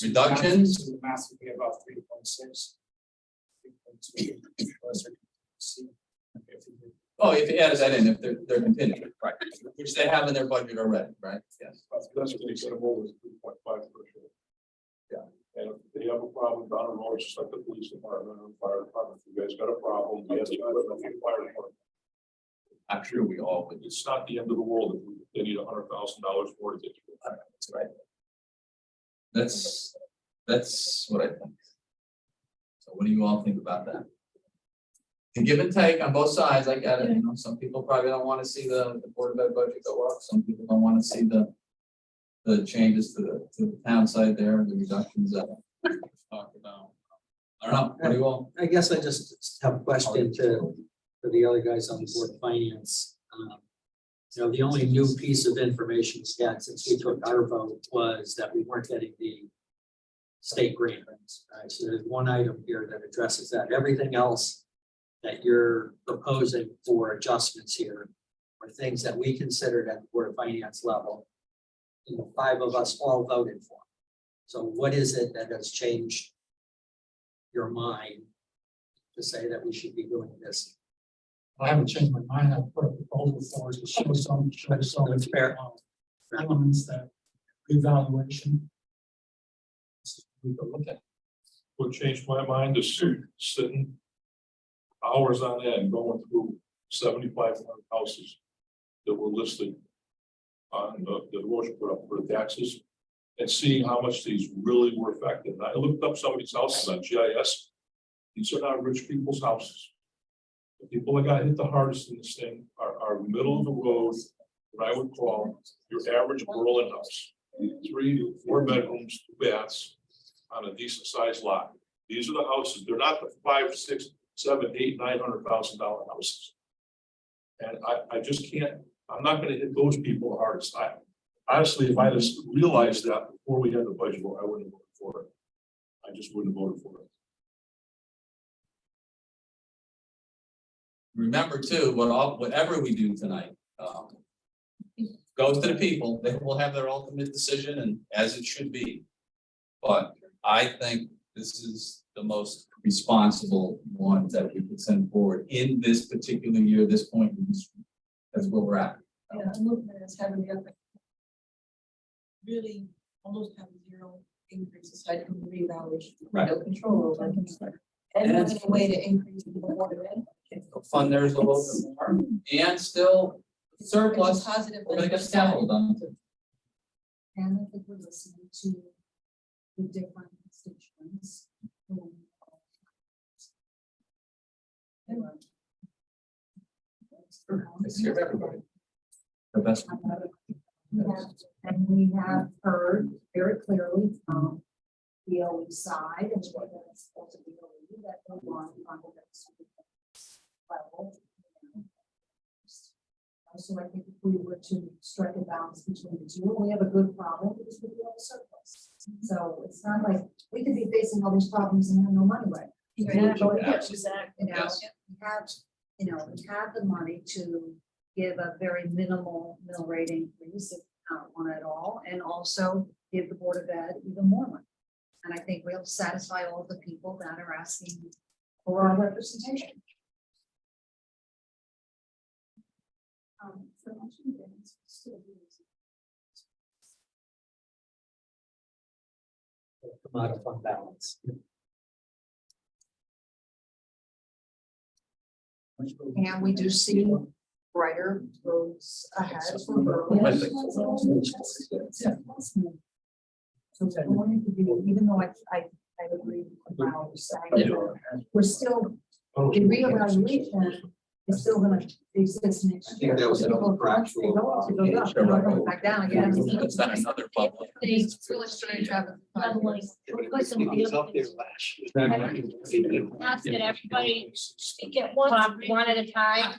reductions. So the math would be about 3.6. 3.2. Oh, if you added that in, if they're continuing, right, which they have in their budget already, right, yes. That's what they said over the 3.5 threshold. Yeah. And if they have a problem down the road, just like the police department or fire department, if you guys got a problem, we have to have a fire department. I'm sure we all would, It's not the end of the world if they need $100,000 for it. that's right. That's what I think. So what do you all think about that? The give and take on both sides, I get it, some people probably don't want to see the Board of Ed budget go up, some people don't want to see the changes to the town side there, the reductions that we talked about. I don't know, what do you all? I guess I just have a question for the other guys on the Board of Finance. The only new piece of information we had since we took our vote was that we weren't getting the state grant. Right? So there's one item here that addresses that. Everything else that you're proposing for adjustments here are things that we considered at the Board of Finance level. The 5 of us all voted for. So what is it that has changed your mind to say that we should be doing this? I haven't changed my mind. I put a proposal forward to show some That's fair. elements that revaluation. We could look at. What changed my mind is sitting hours on end going through 7,500 houses that were listed on the Roche put up for the taxes and seeing how much these really were affected. And I looked up some of these houses on GIS. These are not rich people's houses. The people that got hit the hardest in this thing are middle of the road, what I would call your average Berlin house. 3 to 4 bedrooms, 2 baths on a decent sized lot. These are the houses. They're not the 5, 6, 7, 8, $900,000 houses. And I just can't, I'm not gonna hit those people the hardest. Honestly, if I just realized that before we had the budget, I wouldn't have voted for it. I just wouldn't have voted for it. Remember too, whatever we do tonight, goes to the people, they will have their ultimate decision and as it should be. But I think this is the most responsible one that we could send forward in this particular year, this point, that's where we're at. Yeah, I'm looking at this having the other. Really almost have 0 increase aside from the revaluation. Right. No control over it. And having a way to increase the water in. Fund there's a little bit more and still surplus, It's a positive. we're gonna get thing. scaffold on it. And I think we're listening to the different constituents. Let's hear everybody. The best. And we have heard very clearly from the OE side and what it's supposed to be that they want on the level. So I think if we were to strike a balance between the two, we have a good problem because we have a surplus. So it's not like we could be facing all these problems and have no money right. Absolutely. Yes. We have the money to give a very minimal mill rate increase, if not one at all, and also give the Board of Ed even more money. And I think we'll satisfy all the people that are asking for our representation. For Come out of fund balance. And we do see brighter roads ahead for roads. So it's going to be, even though I agree with Val saying, we're still, the reevaluation is still gonna exist next I year. think that was an People contractual. go up, it goes up, it goes back down again. It's not another bubble. It's really strange having. Ask that everybody speak at one at a time.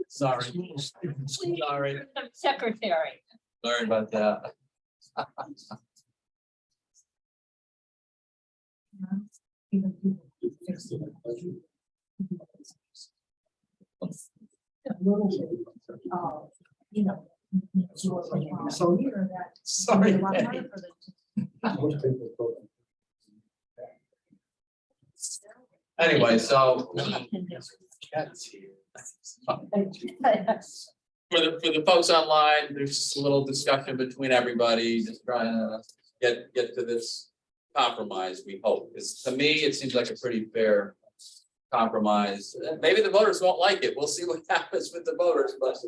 Sorry. Sorry. Secretary. Sorry about that. Even people fix it. A little bit, you know. So- Here that. Sorry. A lot harder for them to- Anyway, so for the folks online, there's just a little discussion between everybody, just trying to get to this compromise, we hope. Because to me, it seems like a pretty fair compromise. Maybe the voters won't like it. We'll see what happens with the voters, but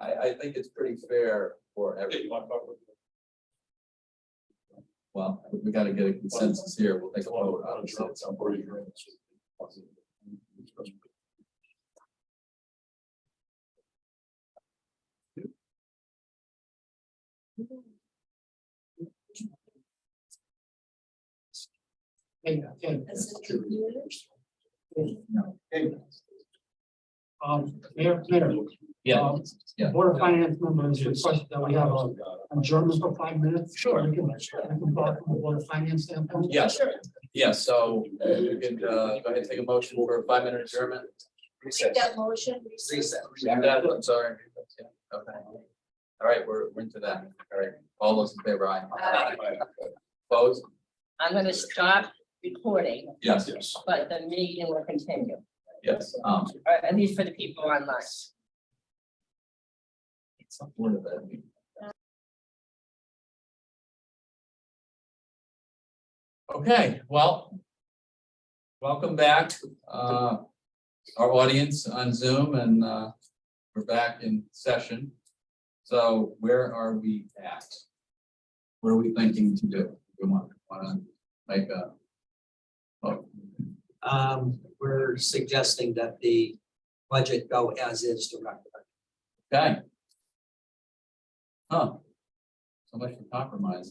I think it's pretty fair for everyone. Well, we gotta get a consensus here. We'll take a vote on it. Hey, Mayor, Yeah, yeah. Board of Finance members request that we have a adjournment for 5 minutes. Sure. We can talk from the Board of Finance standpoint. Yes, yes, so we can go ahead and take a motion for a 5-minute adjournment. Take that motion. I'm sorry. Okay. All right, we're into that. All right, all those in favor, aye. Opposed? I'm gonna stop recording, Yes, but the meeting will continue, yes. at least for the people online. Word of that. Okay, well. Welcome back, our audience on Zoom, and we're back in session. So where are we at? What are we thinking to do? We want to make a. We're suggesting that the budget go as is directed. Okay. Huh. So much for compromise,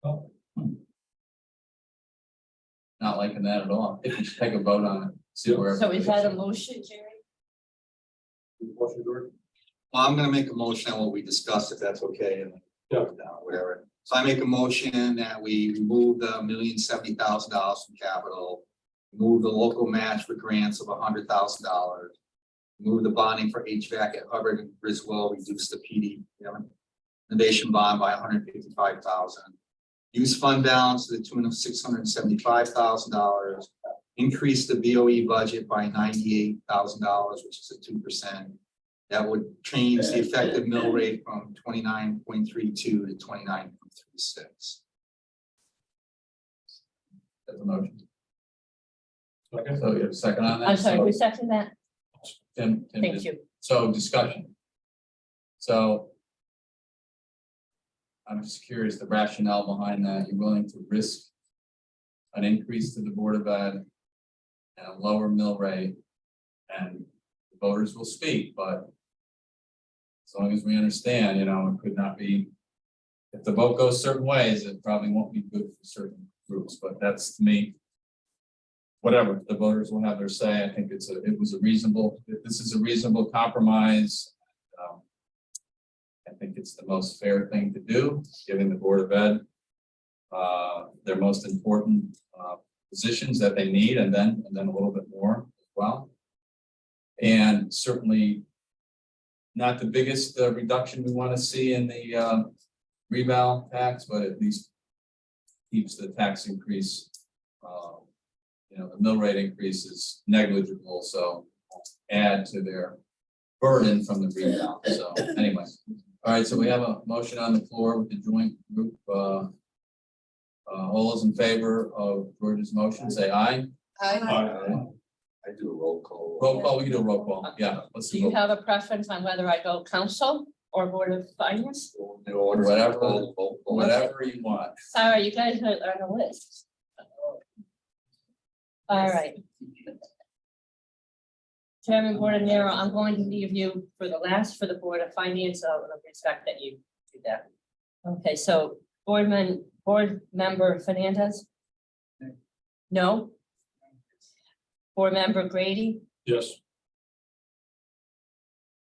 huh? Not liking that at all. I think we should take a vote on it. See where. So is that a motion, Jerry? Well, I'm gonna make a motion on what we discussed, if that's okay, and whatever. So I make a motion that we remove the $1,070,000 from capital, remove the local match for grants of $100,000, remove the bonding for HVAC at Hubbard and Griswold, reduce the PD innovation bond by $155,000. Use fund balance to the tune of $675,000, increase the BOE budget by $98,000, which is a 2%. That would change the effective mill rate from 29.32 to 29.36. That's a motion. So you have a second on that? I'm sorry, who seconded that? Tim Thank did. you. So discussion. So. I'm just curious, the rationale behind that. You're willing to risk an increase to the Board of Ed and a lower mill rate, and the voters will speak, but as long as we understand, it could not be, if the vote goes certain ways, it probably won't be good for certain groups, but that's, to me, whatever, the voters will have their say. I think this is a reasonable compromise. I think it's the most fair thing to do, giving the Board of Ed their most important positions that they need, and then a little bit more as well. And certainly not the biggest reduction we want to see in the reval tax, but at least keeps the tax increase, the mill rate increase is negligible, so add to their burden from the rebound, so anyway. All right, so we have a motion on the floor with the joint group, all those in favor of George's motion, say aye. I do a roll call. Roll call, we can do a roll call, yeah, let's Do do you roll. have a preference on whether I go council or board of finance? Whatever. Whatever you want. Sorry, you guys are on the list. All right. Chairman Bordenero, I'm going to leave you for the last for the Board of Finance, out of respect that you do that. Okay, so board member Fernandez? No? Board member Grady, Yes.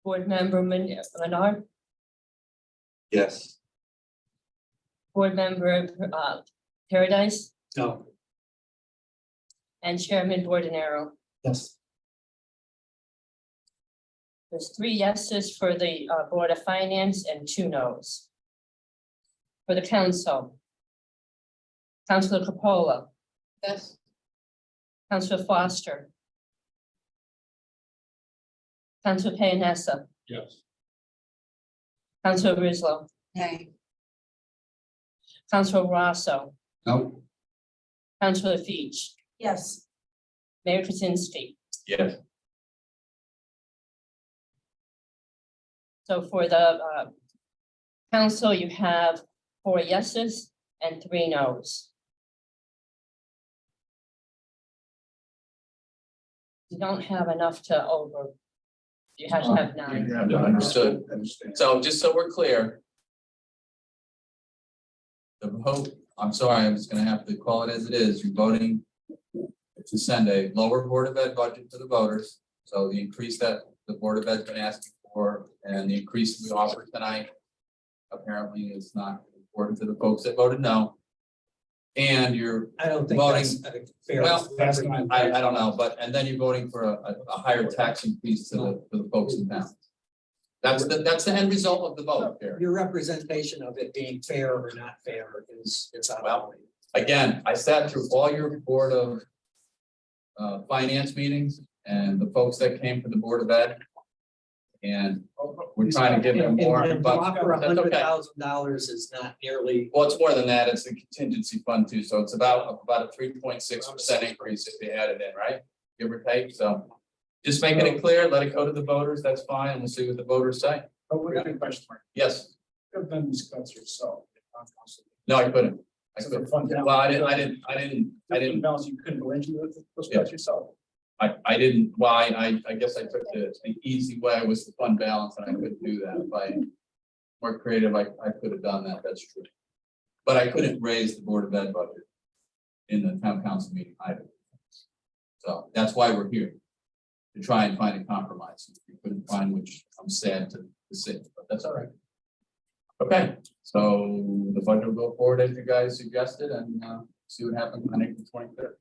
board member Menard, Yes. board member Paradise, No. and Chairman Bordenero. Yes. There's 3 yeses for the Board of Finance and 2 noes. For the council. Councilor Capola. Yes. Councilor Foster. Councilor Payanessa, Yes. Councilor Rizzo, Nay. Councilor Rosso, No, Councilor Feach, Yes, Mayor Kaczynski. Yes. So for the council, you have 4 yeses and 3 noes. You don't have enough to over. You have to have 9. Yeah, understood. So just so we're clear. The vote, I'm sorry, I'm just gonna have to call it as it is. You're voting to send a lower Board of Ed budget to the voters. So the increase that the Board of Ed's been asking for and the increase we offered tonight apparently is not important to the folks that voted no. And you're, I don't think Voting- that's a fair. well, I don't know, but, and then you're voting for a higher tax increase to the folks in town. That's the end result of the vote here. Your representation of it being fair or not fair is, it's out of line. Again, I sat through all your Board of Finance meetings and the folks that came from the Board of Ed. And we're trying to give them more, And but to offer that's okay. $100,000 is not nearly. Well, it's more than that. It's a contingency fund too, so it's about a 3.6% increase if you add it in, right? Give or take, so just making it clear, let it go to the voters, that's fine, and we'll see what the voters say. But we got a question, Mark. Yes, You have done these cuts yourself. no, I couldn't. I So the couldn't. fund balance- Well, I didn't, Balance, you couldn't go into those Yeah. cuts yourself. I didn't, well, I guess I took the easy way was the fund balance, and I couldn't do that. If I were creative, I could have done that, that's true. But I couldn't raise the Board of Ed budget in the town council meeting either. So that's why we're here, to try and find a compromise. We couldn't find, which I'm sad to say, but that's all right. Okay, so the budget will go forward as you guys suggested, and see what happens on April 23rd.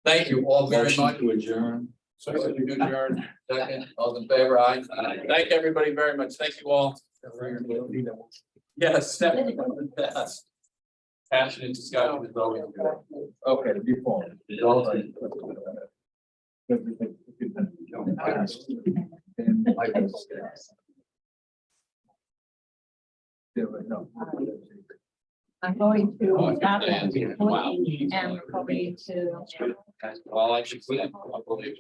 Thank you all very Motion much. to adjourn. So you can adjourn, second, all in favor, aye. Thank everybody very much, thank you all. Yes, second, yes. Passionate discussion is always good. Okay, before. And I was. Yeah, but no. I'm going to. Oh, stop yeah. it. Wow. And we're going to. Well, I should say, I believe.